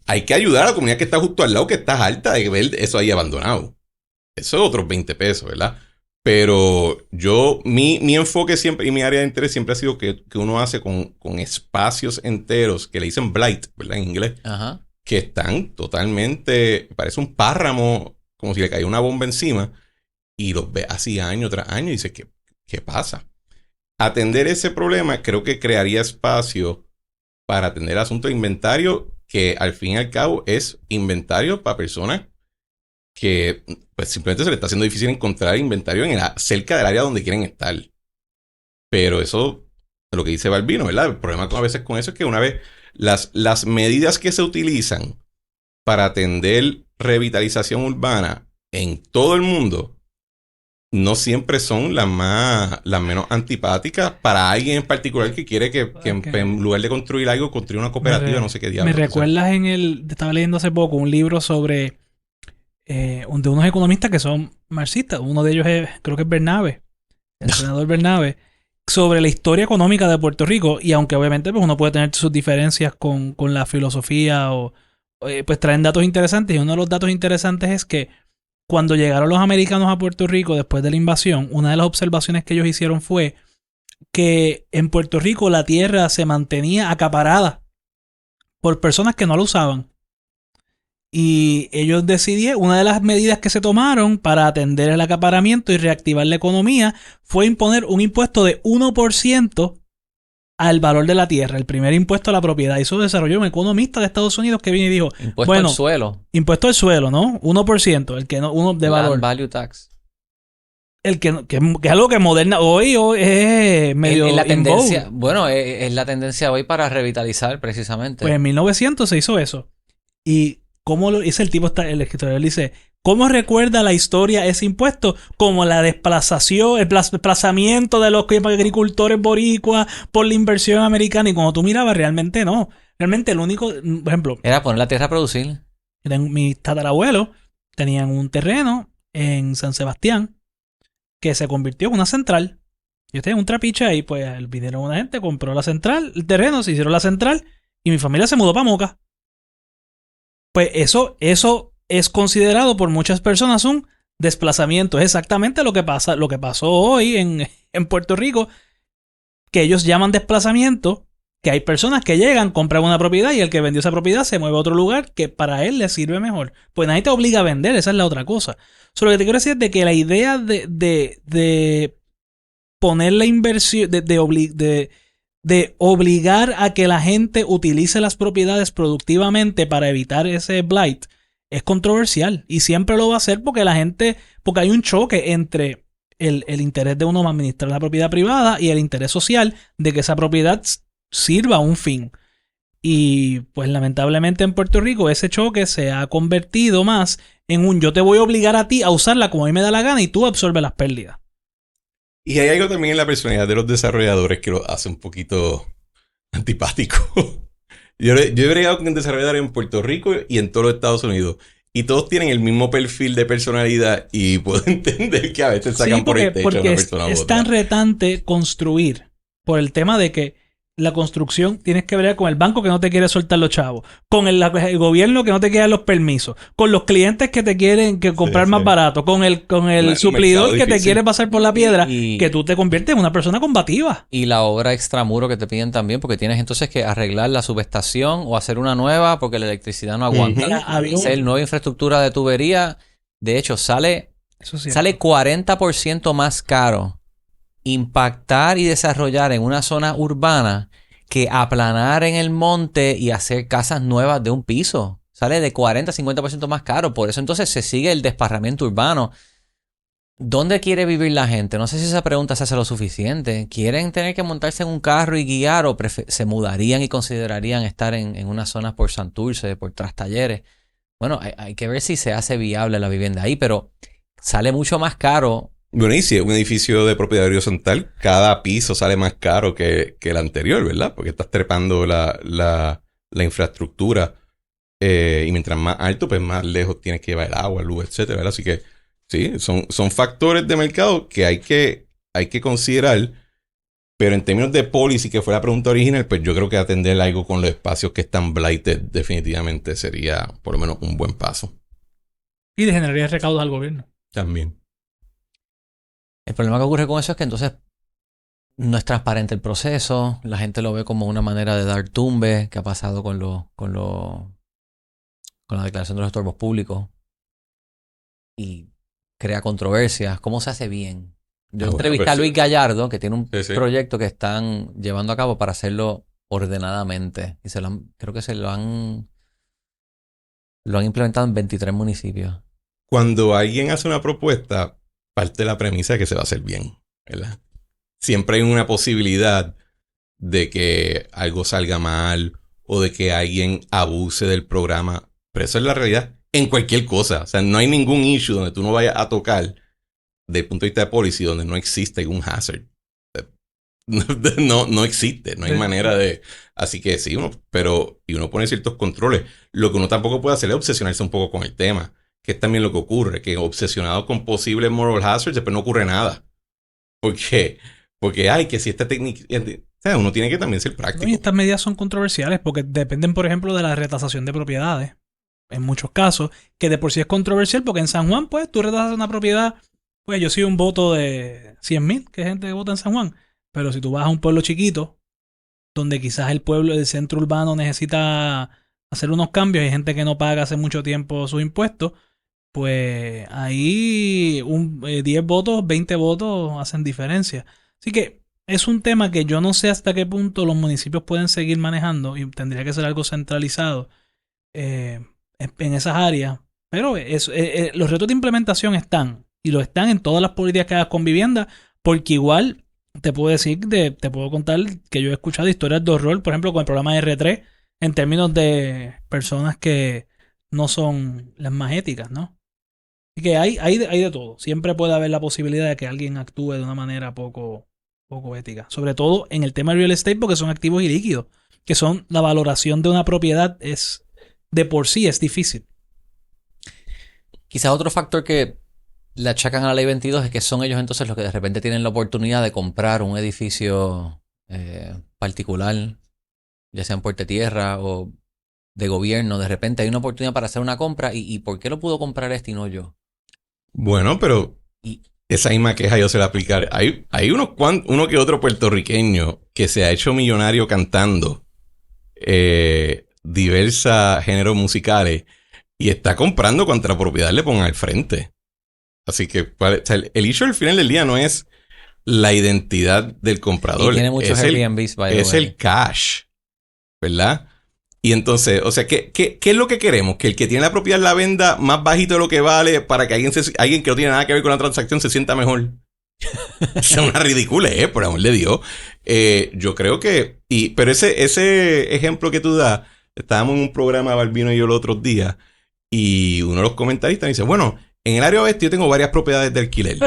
Hay que ayudar a la comunidad que está justo al lado, que está alta de ver eso ahí abandonado. Eso es otros 20 pesos, ¿verdad? Pero mi enfoque siempre y mi área de interés siempre ha sido que uno hace con espacios enteros que le dicen blight, ¿verdad? En inglés. Ajá. Que están totalmente, parece un páramo, como si le cayera una bomba encima, y los ve así año tras año y dice, ¿qué pasa? Atender ese problema creo que crearía espacio para atender el asunto de inventario, que al fin y al cabo es inventario para personas que pues simplemente se le está haciendo difícil encontrar inventario cerca del área donde quieren estar. Pero eso es lo que dice Balbino, ¿verdad? El problema a veces con eso es que una vez las medidas que se utilizan para atender revitalización urbana en todo el mundo no siempre son las menos antipáticas para alguien en particular que quiere que en lugar de construir algo, construir una cooperativa, no sé qué diablos. Me recuerdas estaba leyendo hace poco un libro sobre de unos economistas que son marxistas. Uno de ellos creo que es Bernabe, el senador Bernabe, sobre la historia económica de Puerto Rico. Y aunque obviamente pues, uno puede tener sus diferencias con la filosofía pues traen datos interesantes. Y uno de los datos interesantes es que cuando llegaron los americanos a Puerto Rico después de la invasión, una de las observaciones que ellos hicieron fue que en Puerto Rico la tierra se mantenía acaparada por personas que no la usaban. Y ellos decidieron, una de las medidas que se tomaron para atender el acaparamiento y reactivar la economía fue imponer un impuesto de 1% al valor de la tierra, el primer impuesto a la propiedad. Eso desarrolló un economista de Estados Unidos que vino y dijo... Impuesto al suelo. Impuesto al suelo, ¿no? 1%, el que no, uno de valor. Land value tax. El que es algo que moderna hoy es medio es la tendencia. Bueno, es la tendencia hoy para revitalizar precisamente. Pues en 1900 se hizo eso. Y cómo lo dice el tipo, el escritor, él dice, ¿cómo recuerda la historia ese impuesto? Como la desplazación, el desplazamiento de los agricultores boricuas por la inversión americana. Y cuando tú mirabas, realmente no. Realmente el único, por ejemplo... Era poner la tierra a producir. Mis tatarabuelos tenían un terreno en San Sebastián que se convirtió en una central. Yo tenía un trapiche ahí, pues vinieron una gente, compró la central, el terreno, se hicieron la central y mi familia se mudó para Moca. Pues eso es considerado por muchas personas un desplazamiento. Es exactamente lo que pasó hoy en Puerto Rico, que ellos llaman desplazamiento, que hay personas que llegan, compran una propiedad y el que vendió esa propiedad se mueve a otro lugar que para él le sirve mejor. Pues nadie te obliga a vender, esa es la otra cosa. Solo que te quiero decir es de que la idea de poner la inversión, de obligar a que la gente utilice las propiedades productivamente para evitar ese blight es controversial y siempre lo va a ser porque hay un choque entre el interés de uno de administrar la propiedad privada y el interés social de que esa propiedad sirva a un fin. Y pues lamentablemente en Puerto Rico ese choque se ha convertido más en un yo te voy a obligar a ti a usarla como a mí me da la gana y tú absorbes las pérdidas. Y hay algo también en la personalidad de los desarrolladores que lo hace un poquito antipático. Yo he bregado con desarrolladores en Puerto Rico y en todos los Estados Unidos. Y todos tienen el mismo perfil de personalidad y puedo entender que a veces sacan por el techo a una persona u otra. Es tan retante construir por el tema de que la construcción, tienes que ver con el banco que no te quiere soltar los chavos, con el gobierno que no te quiere los permisos, con los clientes que te quieren comprar más barato, con el suplidor que te quiere pasar por la piedra, que tú te conviertes en una persona combativa. Y la obra extramuro que te piden también, porque tienes entonces que arreglar la subestación o hacer una nueva porque la electricidad no aguanta. Hacer nueva infraestructura de tubería. De hecho, sale 40% más caro impactar y desarrollar en una zona urbana que aplanar en el monte y hacer casas nuevas de un piso. Sale de 40-50% más caro. Por eso entonces se sigue el desparramiento urbano. ¿Dónde quiere vivir la gente? No sé si esa pregunta se hace lo suficiente. ¿Quieren tener que montarse en un carro y guiar o se mudarían y considerarían estar en unas zonas por Santurce, por Trastalleres? Bueno, hay que ver si se hace viable la vivienda ahí, pero sale mucho más caro. Bueno, y si es un edificio de propiedad horizontal, cada piso sale más caro que el anterior, ¿verdad? Porque estás trepando la infraestructura y mientras más alto, pues más lejos tienes que llevar el agua, luz, etcétera, ¿verdad? Así que sí, son factores de mercado que hay que considerar, pero en términos de policy, que fue la pregunta original, pues yo creo que atender algo con los espacios que están blighted definitivamente sería por lo menos un buen paso. Y le generaría recaudos al gobierno. También. El problema que ocurre con eso es que entonces no es transparente el proceso, la gente lo ve como una manera de dar tumbe, que ha pasado con la declaración de los estorbos públicos, y crea controversias. ¿Cómo se hace bien? Yo entrevisté a Luis Gallardo, que tiene un proyecto que están llevando a cabo para hacerlo ordenadamente, y creo que lo han implementado en 23 municipios. Cuando alguien hace una propuesta, parte de la premisa de que se va a hacer bien, ¿verdad? Siempre hay una posibilidad de que algo salga mal o de que alguien abuse del programa. Pero eso es la realidad en cualquier cosa. O sea, no hay ningún issue donde tú no vayas a tocar desde el punto de vista de policy donde no existe un hazard. No existe. No hay manera de... Así que sí, uno pone ciertos controles. Lo que uno tampoco puede hacer es obsesionarse un poco con el tema. Que es también lo que ocurre, que obsesionado con posibles moral hazards, después no ocurre nada. Porque que si esta técnica... O sea, uno tiene que también ser práctico. Y estas medidas son controversiales porque dependen, por ejemplo, de la retasación de propiedades. En muchos casos, que de por sí es controversial porque en San Juan, pues, tú retasas una propiedad... Pues yo soy un voto de 100,000, que hay gente que vota en San Juan. Pero si tú vas a un pueblo chiquito, donde quizás el centro urbano necesita hacer unos cambios, hay gente que no paga hace mucho tiempo sus impuestos, pues ahí 10 votos, 20 votos hacen diferencia. Así que es un tema que yo no sé hasta qué punto los municipios pueden seguir manejando y tendría que ser algo centralizado en esas áreas. Pero los retos de implementación están, y lo están en todas las políticas que hagas con vivienda, porque igual te puedo contar que yo he escuchado historias de horror, por ejemplo, con el programa R3, en términos de personas que no son las más éticas, ¿no? Así que hay de todo. Siempre puede haber la posibilidad de que alguien actúe de una manera poco ética. Sobre todo en el tema de real estate, porque son activos ilíquidos, que son la valoración de una propiedad de por sí es difícil. Quizás otro factor que le achacan a la ley 22 es que son ellos entonces los que de repente tienen la oportunidad de comprar un edificio particular, ya sea en Puerto Tierra o de gobierno. De repente hay una oportunidad para hacer una compra y ¿por qué lo pudo comprar este y no yo? Bueno, pero esa misma queja yo se la aplicaré. Hay uno que otro puertorriqueño que se ha hecho millonario cantando diversos géneros musicales y está comprando cuanta propiedad le pongan al frente. Así que el issue al final del día no es la identidad del comprador. Y tiene muchos Airbnbs, es el cash, ¿verdad? Y entonces, o sea, ¿qué es lo que queremos? Que el que tiene la propiedad la venda más bajito de lo que vale para que alguien que no tiene nada que ver con la transacción se sienta mejor. Es una ridiculez, por amor de Dios. Yo creo que... Pero ese ejemplo que tú das, estábamos en un programa, Balbino y yo, los otros días, y uno de los comentaristas dice, bueno, en el área oeste yo tengo varias propiedades de alquiler.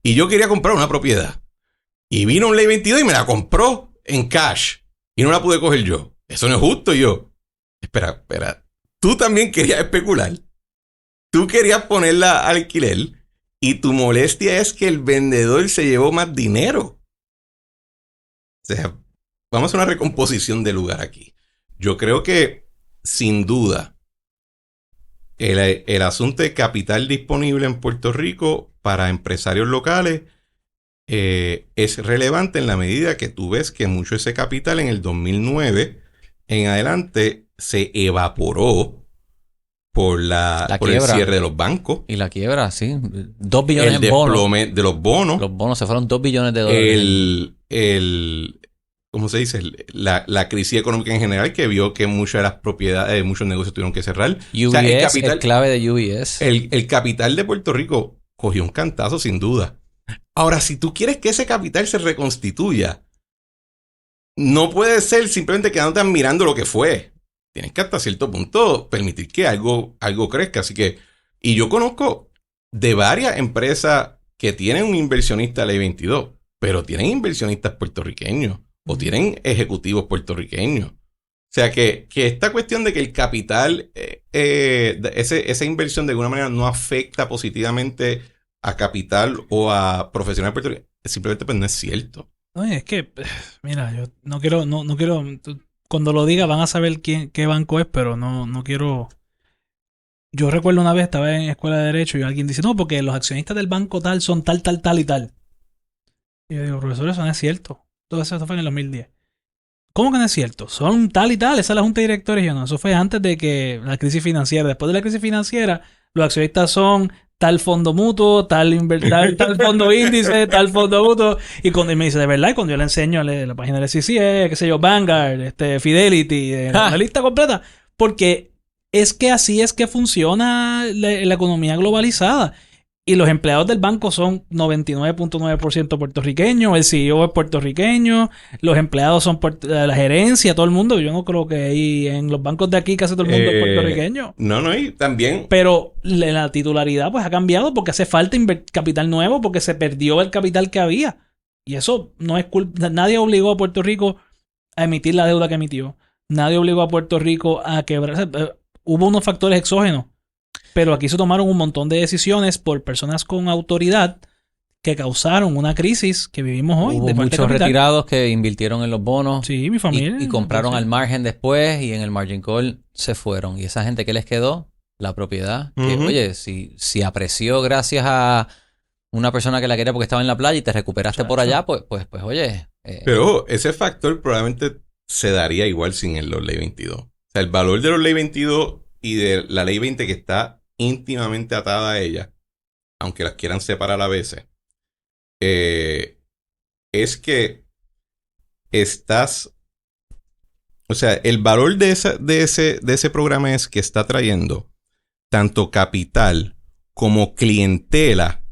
Y yo quería comprar una propiedad. Y vino un ley 22 y me la compró en cash. Y no la pude coger yo. Eso no es justo. Yo... Espera. Tú también querías especular. Tú querías ponerla al alquiler. Y tu molestia es que el vendedor se llevó más dinero. O sea, vamos a hacer una recomposición de lugar aquí. Yo creo que, sin duda, el asunto de capital disponible en Puerto Rico para empresarios locales es relevante en la medida que tú ves que mucho de ese capital en el 2009 en adelante se evaporó por el cierre de los bancos. Y la quiebra, sí. 2 billones en bonos. El desplome de los bonos. Los bonos se fueron 2 billones de dólares. ¿Cómo se dice? La crisis económica en general, que vio que muchas de las propiedades, muchos negocios tuvieron que cerrar. UBS, o sea, el clave de UBS. El capital de Puerto Rico cogió un cantazo, sin duda. Ahora, si tú quieres que ese capital se reconstituya, no puede ser simplemente quedándote admirando lo que fue. Tienes que hasta cierto punto permitir que algo crezca. Así que, y yo conozco de varias empresas que tienen un inversionista Ley 22, pero tienen inversionistas puertorriqueños o tienen ejecutivos puertorriqueños. O sea que esta cuestión de que el capital, esa inversión de alguna manera no afecta positivamente a capital o a profesionales puertorriqueños, simplemente pues no es cierto. No, es que, mira, yo no quiero, cuando lo diga van a saber qué banco es, pero no quiero. Yo recuerdo una vez estaba en escuela de Derecho y alguien dice, no, porque los accionistas del banco tal son tal y tal. Y yo digo, profesor, eso no es cierto. Todo eso fue en el 2010. ¿Cómo que no es cierto? Son tal y tal, esa es la junta de directores. Y yo no, eso fue antes de que la crisis financiera. Después de la crisis financiera, los accionistas son tal fondo mutuo, tal fondo índice, tal fondo mutuo. Y cuando me dice, de verdad, y cuando yo le enseño la página del SEC, qué sé yo, Vanguard, Fidelity, la lista completa. Porque es que así es que funciona la economía globalizada. Y los empleados del banco son 99.9% puertorriqueños, el CEO es puertorriqueño, los empleados son la gerencia, todo el mundo. Yo no creo que ahí en los bancos de aquí casi todo el mundo es puertorriqueño. No, y también. Pero la titularidad pues ha cambiado porque hace falta capital nuevo, porque se perdió el capital que había. Y eso no es culpa. Nadie obligó a Puerto Rico a emitir la deuda que emitió. Nadie obligó a Puerto Rico a quebrar. Hubo unos factores exógenos. Pero aquí se tomaron un montón de decisiones por personas con autoridad que causaron una crisis que vivimos hoy. Hubo muchos retirados que invirtieron en los bonos. Sí, mi familia. Y compraron al margen después y en el margin call se fueron. Y esa gente, ¿qué les quedó? La propiedad. Que, oye, si apreció gracias a una persona que la quería porque estaba en la playa y te recuperaste por allá, pues oye. Pero ese factor probablemente se daría igual sin los Ley 22. O sea, el valor de los Ley 22 y de la Ley 20 que está íntimamente atada a ella, aunque las quieran separar a veces, es que o sea, el valor de ese programa es que está trayendo tanto capital como clientela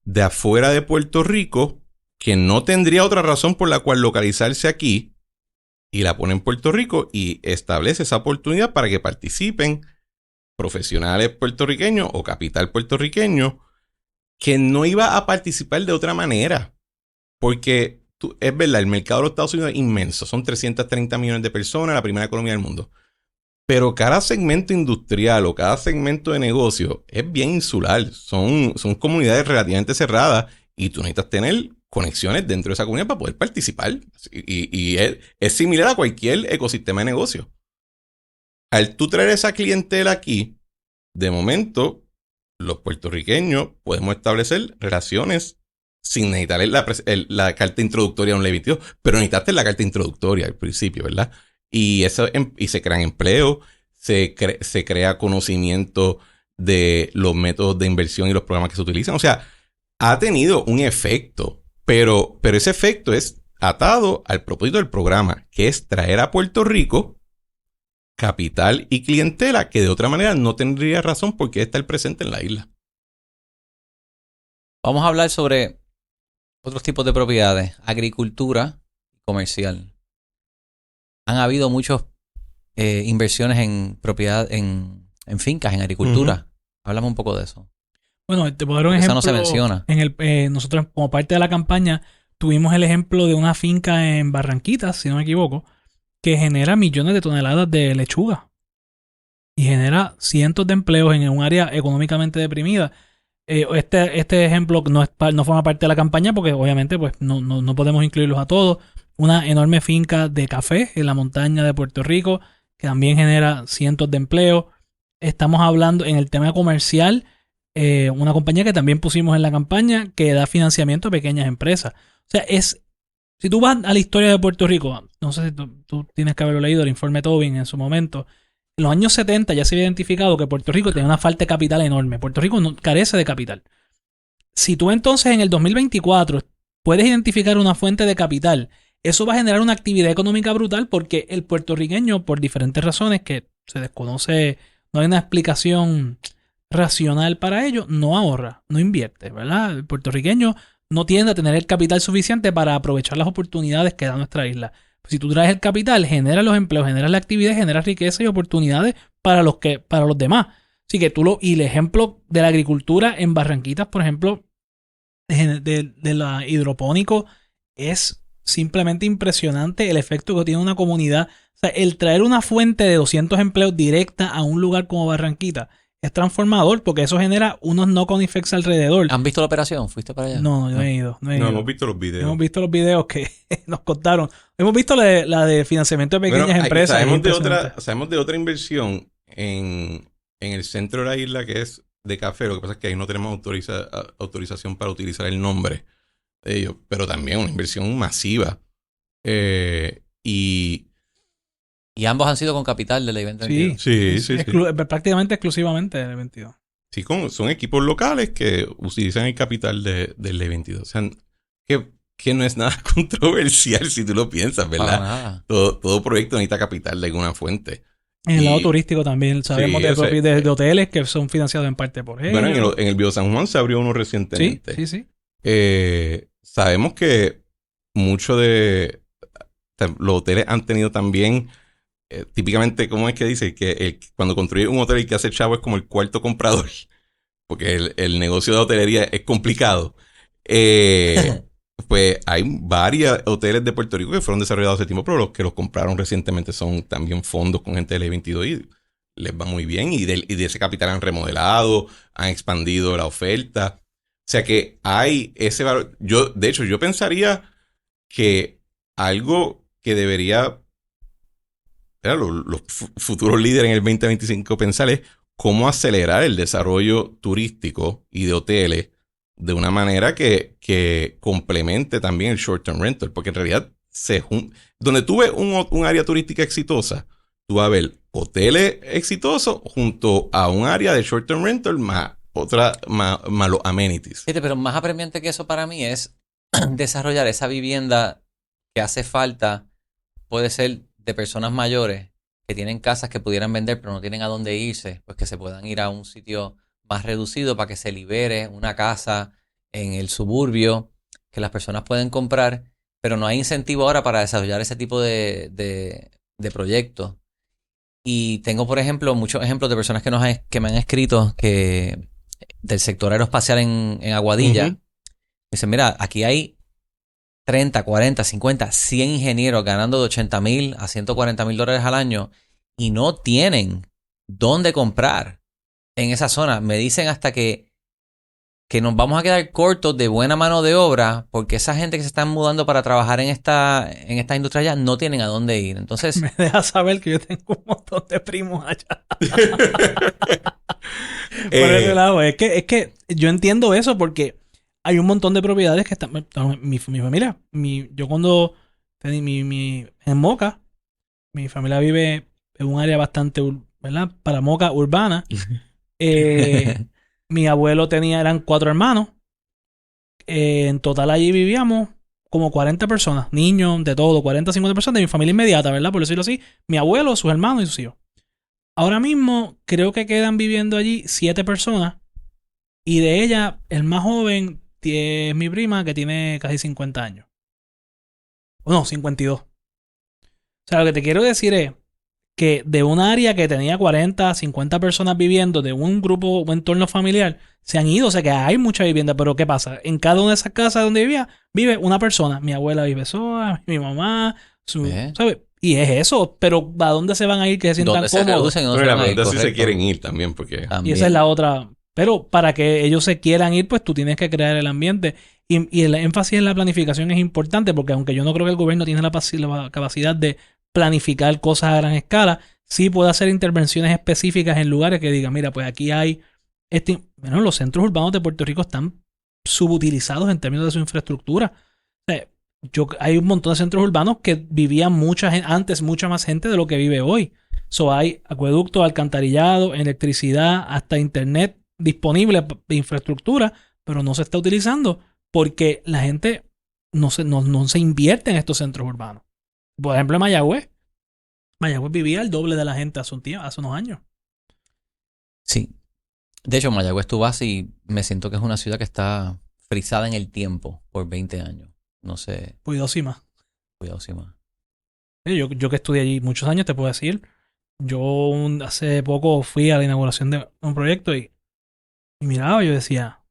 de afuera de Puerto Rico que no tendría otra razón por la cual localizarse aquí, y la pone en Puerto Rico y establece esa oportunidad para que participen profesionales puertorriqueños o capital puertorriqueño que no iba a participar de otra manera. Porque es verdad, el mercado de los Estados Unidos es inmenso. Son 330 millones de personas, la primera economía del mundo. Pero cada segmento industrial o cada segmento de negocio es bien insular. Son comunidades relativamente cerradas y tú necesitas tener conexiones dentro de esa comunidad para poder participar. Y es similar a cualquier ecosistema de negocio. Al tú traer esa clientela aquí, de momento, los puertorriqueños podemos establecer relaciones sin necesitar la carta introductoria de un Ley 22, pero necesitaste la carta introductoria al principio, ¿verdad? Y se crean empleos, se crea conocimiento de los métodos de inversión y los programas que se utilizan. O sea, ha tenido un efecto, pero ese efecto es atado al propósito del programa, que es traer a Puerto Rico capital y clientela que de otra manera no tendría razón por qué estar presente en la isla. Vamos a hablar sobre otros tipos de propiedades, agricultura y comercial. Han habido muchas inversiones en propiedad, en fincas, en agricultura. Háblame un poco de eso. Bueno, te puedo dar un ejemplo. Eso no se menciona. Nosotros, como parte de la campaña, tuvimos el ejemplo de una finca en Barranquitas, si no me equivoco, que genera millones de toneladas de lechuga y genera cientos de empleos en un área económicamente deprimida. Este ejemplo no forma parte de la campaña porque obviamente pues no podemos incluirlos a todos. una enorme finca de café en la montaña de Puerto Rico, que también genera cientos de empleos. Estamos hablando en el tema comercial, una compañía que también pusimos en la campaña que da financiamiento a pequeñas empresas. O sea, si tú vas a la historia de Puerto Rico, no sé si tú tienes que haberlo leído, el informe Tobin en su momento, en los años 70 ya se había identificado que Puerto Rico tenía una falta de capital enorme. Puerto Rico no, carece de capital. Si tú entonces en el 2024 puedes identificar una fuente de capital, eso va a generar una actividad económica brutal porque el puertorriqueño, por diferentes razones que se desconoce, no hay una explicación racional para ello, no ahorra, no invierte, ¿verdad? El puertorriqueño no tiende a tener el capital suficiente para aprovechar las oportunidades que da nuestra isla. Si tú traes el capital, genera los empleos, genera la actividad, genera riqueza y oportunidades para los demás. Así que y el ejemplo de la agricultura en Barranquitas, por ejemplo, de la hidropónico, es simplemente impresionante el efecto que tiene una comunidad. O sea, el traer una fuente de 200 empleos directa a un lugar como Barranquita es transformador porque eso genera unos knock-on effects alrededor. ¿Han visto la operación? ¿Fuiste para allá? No, yo no he ido. No, hemos visto los videos. Hemos visto los videos que nos contaron. Hemos visto la de financiamiento de pequeñas empresas. Sabemos de otra inversión en el centro de la isla que es de café. Lo que pasa es que ahí no tenemos autorización para utilizar el nombre de ellos. Pero también una inversión masiva. Y ambos han sido con capital de Ley 2022. Sí. Prácticamente exclusivamente de Ley 22. Sí, son equipos locales que utilizan el capital de Ley 22. O sea, que no es nada controversial si tú lo piensas, ¿verdad? Para nada. Todo proyecto necesita capital de alguna fuente. En el lado turístico también sabemos de hoteles que son financiados en parte por ellos. Bueno, en el Bio San Juan se abrió uno recientemente. Sí. Sabemos que muchos de los hoteles han tenido también... típicamente, ¿cómo es que dice? Que cuando construye un hotel, el que hace chavo es como el cuarto comprador. Porque el negocio de hotelería es complicado. Pues hay varios hoteles de Puerto Rico que fueron desarrollados hace tiempo, pero los que los compraron recientemente son también fondos con gente de Ley 22 y les va muy bien. Y de ese capital han remodelado, han expandido la oferta. O sea que hay ese valor. De hecho, yo pensaría que algo que debería... los futuros líderes en el 2025 pensar es cómo acelerar el desarrollo turístico y de hoteles de una manera que complemente también el short-term rental. Porque en realidad, donde tú ves un área turística exitosa, tú vas a ver hoteles exitosos junto a un área de short-term rental más los amenities. Pero más apremiante que eso para mí es desarrollar esa vivienda que hace falta, puede ser de personas mayores que tienen casas que pudieran vender pero no tienen a dónde irse, pues que se puedan ir a un sitio más reducido para que se libere una casa en el suburbio que las personas pueden comprar, pero no hay incentivo ahora para desarrollar ese tipo de proyectos. Y tengo, por ejemplo, muchos ejemplos de personas que me han escrito que del sector aeroespacial en Aguadilla. Uh-huh. Dicen, mira, aquí hay 30, 40, 50, 100 ingenieros ganando de $80,000 a $140,000 al año y no tienen dónde comprar en esa zona. Me dicen hasta que nos vamos a quedar cortos de buena mano de obra porque esa gente que se están mudando para trabajar en esta industria allá no tienen a dónde ir. Entonces... Me deja saber que yo tengo un montón de primos allá. Por ese lado. Es que yo entiendo eso porque... Hay un montón de propiedades que están... Mi familia... Yo cuando... En Moca... Mi familia vive en un área bastante... ¿verdad? Para Moca, urbana. Mi abuelo eran 4 hermanos. En total allí vivíamos como 40 personas. Niños, de todo. 40, 50 personas de mi familia inmediata, ¿verdad? Por decirlo así. Mi abuelo, sus hermanos y sus hijos. Ahora mismo creo que quedan viviendo allí 7 personas. Y de ellas, el más joven... es mi prima que tiene casi 50 años. No, 52. O sea, lo que te quiero decir es que de un área que tenía 40, 50 personas viviendo, de un grupo o entorno familiar, se han ido. O sea, que hay mucha vivienda. Pero ¿qué pasa? En cada una de esas casas donde vivía, vive una persona. Mi abuela vive sola, mi mamá, ¿sabes? Y es eso. Pero ¿a dónde se van a ir que se sientan cómodos? Si se quieren ir también, porque... Y esa es la otra... Pero para que ellos se quieran ir, pues tú tienes que crear el ambiente. Y el énfasis en la planificación es importante porque aunque yo no creo que el gobierno tiene la capacidad de planificar cosas a gran escala, sí puede hacer intervenciones específicas en lugares que digan, mira, pues aquí hay... Bueno, los centros urbanos de Puerto Rico están subutilizados en términos de su infraestructura. O sea, hay un montón de centros urbanos que vivían antes mucha más gente de lo que vive hoy. Hay acueducto, alcantarillado, electricidad, hasta internet disponible de infraestructura, pero no se está utilizando porque la gente no se invierte en estos centros urbanos. Por ejemplo, en Mayagüez. Mayagüez vivía el doble de la gente hace unos años. Sí. De hecho, Mayagüez tú vas y me siento que es una ciudad que está frisada en el tiempo por 20 años. No sé. Cuidado sí más. Cuidado sí más. Yo que estudié allí muchos años, te puedo decir. Yo hace poco fui a la inauguración de un proyecto y miraba, yo decía,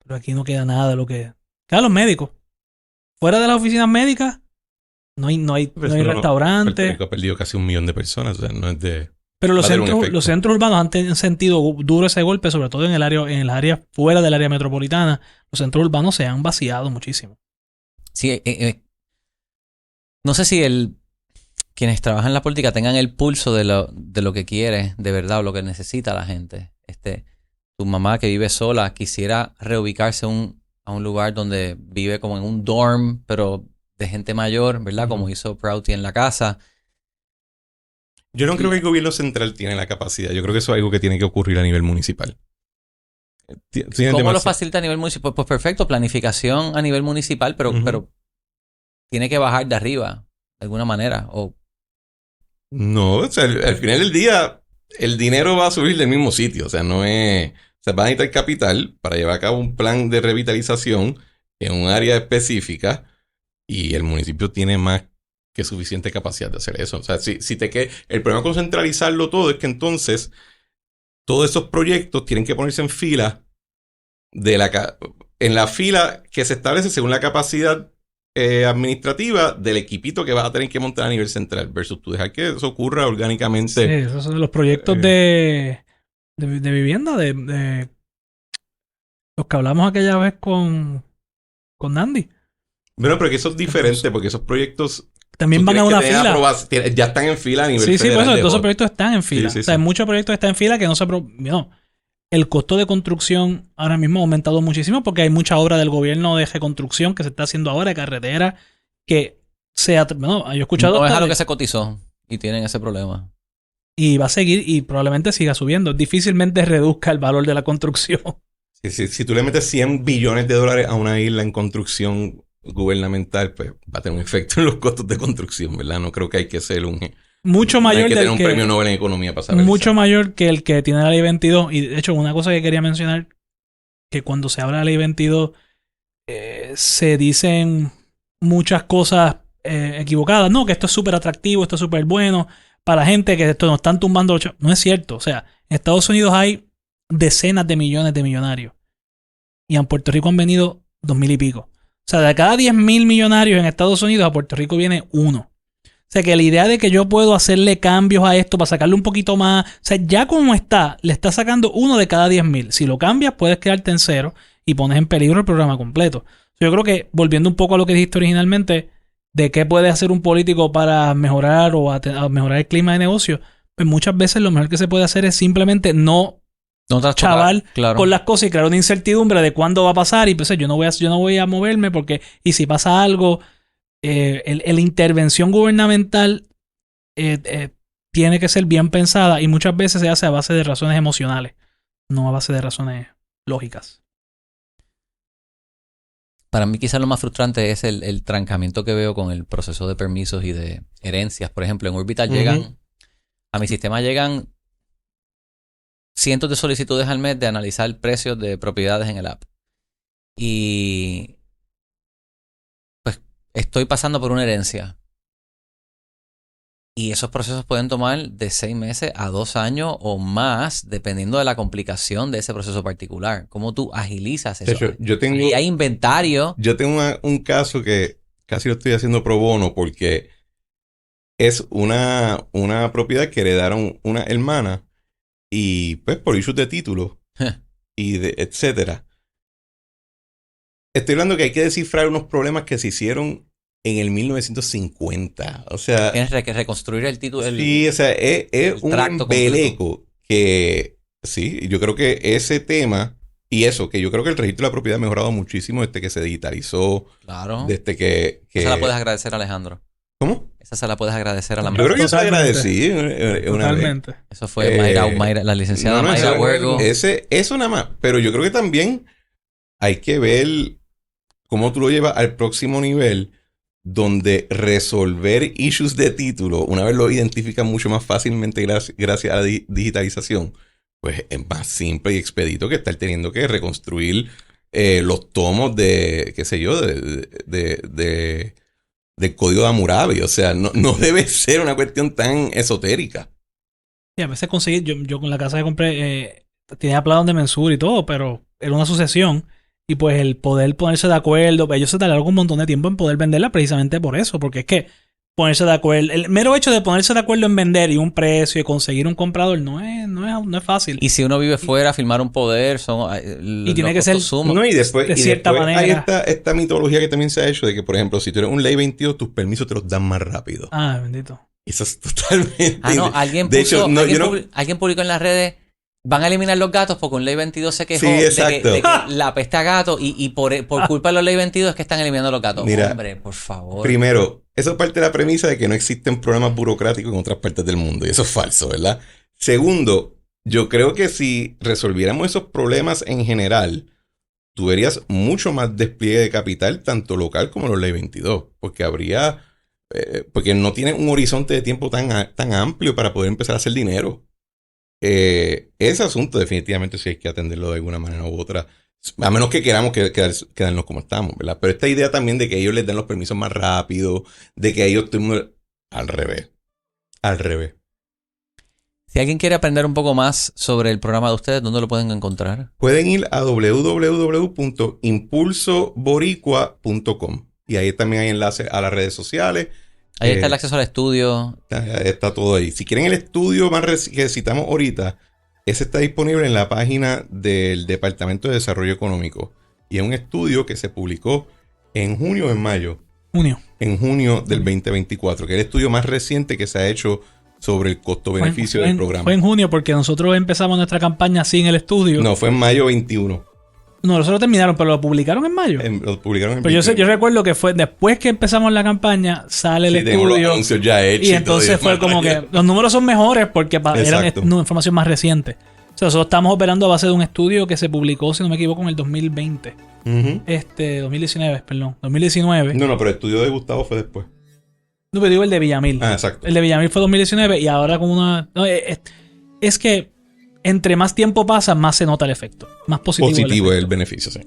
pero aquí no queda nada de lo que... Claro, los médicos. Fuera de las oficinas médicas, no hay restaurantes. Puerto Rico ha perdido casi 1 millón de personas, o sea, no es de... Pero los centros urbanos han sentido duro ese golpe, sobre todo en el área fuera del área metropolitana. Los centros urbanos se han vaciado muchísimo. Sí, no sé si quienes trabajan en la política tengan el pulso de lo que quiere de verdad o lo que necesita la gente. Tu mamá que vive sola quisiera reubicarse a un lugar donde vive como en un dorm, pero de gente mayor, ¿verdad? Como hizo Prouty en la casa. Yo no creo que el gobierno central tiene la capacidad. Yo creo que eso es algo que tiene que ocurrir a nivel municipal. ¿Cómo lo facilita a nivel municipal? Pues perfecto, planificación a nivel municipal, pero tiene que bajar de arriba, de alguna manera. No, o sea, al final del día, el dinero va a subir del mismo sitio. O sea, no es... O sea, va a necesitar capital para llevar a cabo un plan de revitalización en un área específica y el municipio tiene más que suficiente capacidad de hacer eso. O sea, el problema con centralizarlo todo es que entonces todos esos proyectos tienen que ponerse en fila en la fila que se establece según la capacidad administrativa del equipito que vas a tener que montar a nivel central versus tú dejar que eso ocurra orgánicamente. Sí, esos son los proyectos de vivienda de los que hablamos aquella vez con Nandy. Bueno, pero que eso es diferente porque esos proyectos también van a una fila. Ya están en fila a nivel federal. Sí, por eso todos esos proyectos están en fila. Sí, o sea, hay muchos proyectos que están en fila que no se... El costo de construcción ahora mismo ha aumentado muchísimo porque hay mucha obra del gobierno de reconstrucción que se está haciendo ahora de carretera que yo he escuchado... No es a lo que se cotizó y tienen ese problema. Y va a seguir y probablemente siga subiendo. Difícilmente reduzca el valor de la construcción. Si tú le metes $100 billones a una isla en construcción gubernamental, pues va a tener un efecto en los costos de construcción, ¿verdad? No creo que hay que ser mucho mayor hay que tener un premio Nobel en economía para saber mucho mayor que el que tiene la ley 22. Y de hecho, una cosa que quería mencionar, que cuando se habla de la ley 22 se dicen muchas cosas equivocadas. No, que esto es súper atractivo, esto es súper bueno para la gente, que esto nos están tumbando. No es cierto. O sea, en Estados Unidos hay decenas de millones de millonarios. Y en Puerto Rico han venido 2,000 y pico. O sea, de cada 10,000 millonarios en Estados Unidos, a Puerto Rico viene uno. O sea, que la idea de que yo puedo hacerle cambios a esto para sacarle un poquito más... O sea, ya como está, le está sacando uno de cada 10,000. Si lo cambias, puedes quedarte en cero y pones en peligro el programa completo. Yo creo que, volviendo un poco a lo que dijiste originalmente, de qué puede hacer un político para mejorar o a mejorar el clima de negocio, pues muchas veces lo mejor que se puede hacer es simplemente no chaval claro, con las cosas y crear una incertidumbre de cuándo va a pasar y pues yo no voy a moverme porque y si pasa algo la intervención gubernamental tiene que ser bien pensada y muchas veces se hace a base de razones emocionales, no a base de razones lógicas. Para mí quizás lo más frustrante es el trancamiento que veo con el proceso de permisos y de herencias. Por ejemplo, en Orbital a mi sistema llegan cientos de solicitudes al mes de analizar precios de propiedades en el app. Y pues estoy pasando por una herencia. Y esos procesos pueden tomar de 6 meses a 2 años o más, dependiendo de la complicación de ese proceso particular. ¿Cómo tú agilizas eso? Y hay inventario. Yo tengo un caso que casi lo estoy haciendo pro bono porque es una propiedad que heredaron una hermana. Y pues por issues de título y de etcétera. estoy hablando que hay que descifrar unos problemas que se hicieron en el 1950. O sea, Tienes que reconstruir el título. sí, o sea, es un tracto embeleco que, sí, yo creo que ese tema y eso, que yo creo que el registro de la propiedad ha mejorado muchísimo desde que se digitalizó, Claro. desde que... Esa la puedes agradecer a Alejandro. ¿Cómo? Esa se la puedes agradecer a la Yo creo que yo se la Totalmente. agradecí una vez. Totalmente. Eso fue Mayra, la licenciada Mayra Huergo. Eso nada más. Pero yo creo que también hay que ver cómo tú lo llevas al próximo nivel, donde resolver issues de título, una vez lo identificas mucho más fácilmente gracias a la digitalización, pues es más simple y expedito que estar teniendo que reconstruir los tomos de, qué sé yo, del código de Hammurabi. O sea, no debe ser una cuestión tan esotérica. Y a veces conseguir, yo con la casa que compré, tenía plan de mensura y todo, pero era una sucesión. Y pues el poder ponerse de acuerdo, pues ellos se tardaron un montón de tiempo en poder venderla precisamente por eso, porque es que ponerse de acuerdo, el mero hecho de ponerse de acuerdo en vender y un precio y conseguir un comprador no es fácil. Y si uno vive fuera, firmar un poder, tiene que ser suman. No, y después, de cierta manera. hay esta mitología que también se ha hecho de que, por ejemplo, si tú eres un ley 22, tus permisos te los dan más rápido. Ah, bendito. Eso es totalmente... No, alguien de hecho, alguien publicó en las redes, van a eliminar los gatos porque un ley 22 se quejó Sí, exacto. de que la peste a gato y por culpa de los ley 22 es que están eliminando los gatos. Mira, hombre, por favor. Primero, eso es parte de la premisa de que no existen problemas burocráticos en otras partes del mundo. Y eso es falso, ¿verdad? Segundo, yo creo que si resolviéramos esos problemas en general, tú verías mucho más despliegue de capital, tanto local como los ley 22. Porque habría... porque no tienen un horizonte de tiempo tan amplio para poder empezar a hacer dinero. Ese asunto definitivamente sí hay que atenderlo de alguna manera u otra. A menos que queramos quedarnos como estamos, ¿verdad? Pero esta idea también de que ellos les den los permisos más rápido, de que ellos... Al revés. Al revés. Si alguien quiere aprender un poco más sobre el programa de ustedes, ¿dónde lo pueden encontrar? Pueden ir a www.impulsoboricua.com y ahí también hay enlaces a las redes sociales. Ahí está el acceso al estudio. Está todo ahí. Si quieren el estudio que citamos ahorita, ese está disponible en la página del Departamento de Desarrollo Económico. Y es un estudio que se publicó en junio o en mayo. En junio del 2024, que es el estudio más reciente que se ha hecho sobre el costo-beneficio del programa. Fue en junio porque nosotros empezamos nuestra campaña sin el estudio. No, fue en mayo 21. No, nosotros terminaron, pero lo publicaron en mayo. Lo publicaron en Pero 21. yo recuerdo que fue después que empezamos la campaña, sale el tengo los estudio. anuncios ya hechos Y entonces fue como que los números son mejores porque eran información más reciente. O sea, nosotros estamos operando a base de un estudio que se publicó, si no me equivoco, en el 2020. 2019, perdón. 2019. No, pero el estudio de Gustavo fue después. No, pero digo el de Villamil. Ah, exacto. El de Villamil fue 2019 y ahora con una... No, es que entre más tiempo pasa, más se nota el efecto. Más positivo es el beneficio, sí.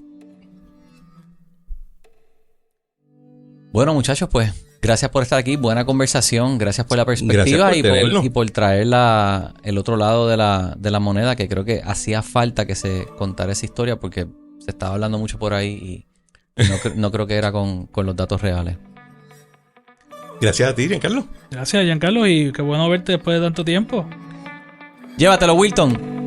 Bueno, muchachos, pues gracias por estar aquí. Buena conversación. Gracias por la perspectiva y por traer el otro lado de la moneda, que creo que hacía falta que se contara esa historia porque se estaba hablando mucho por ahí y no creo que era con los datos reales. Gracias a ti, Giancarlo. Gracias, Giancarlo, y qué bueno verte después de tanto tiempo. Llévatelo, Wilton.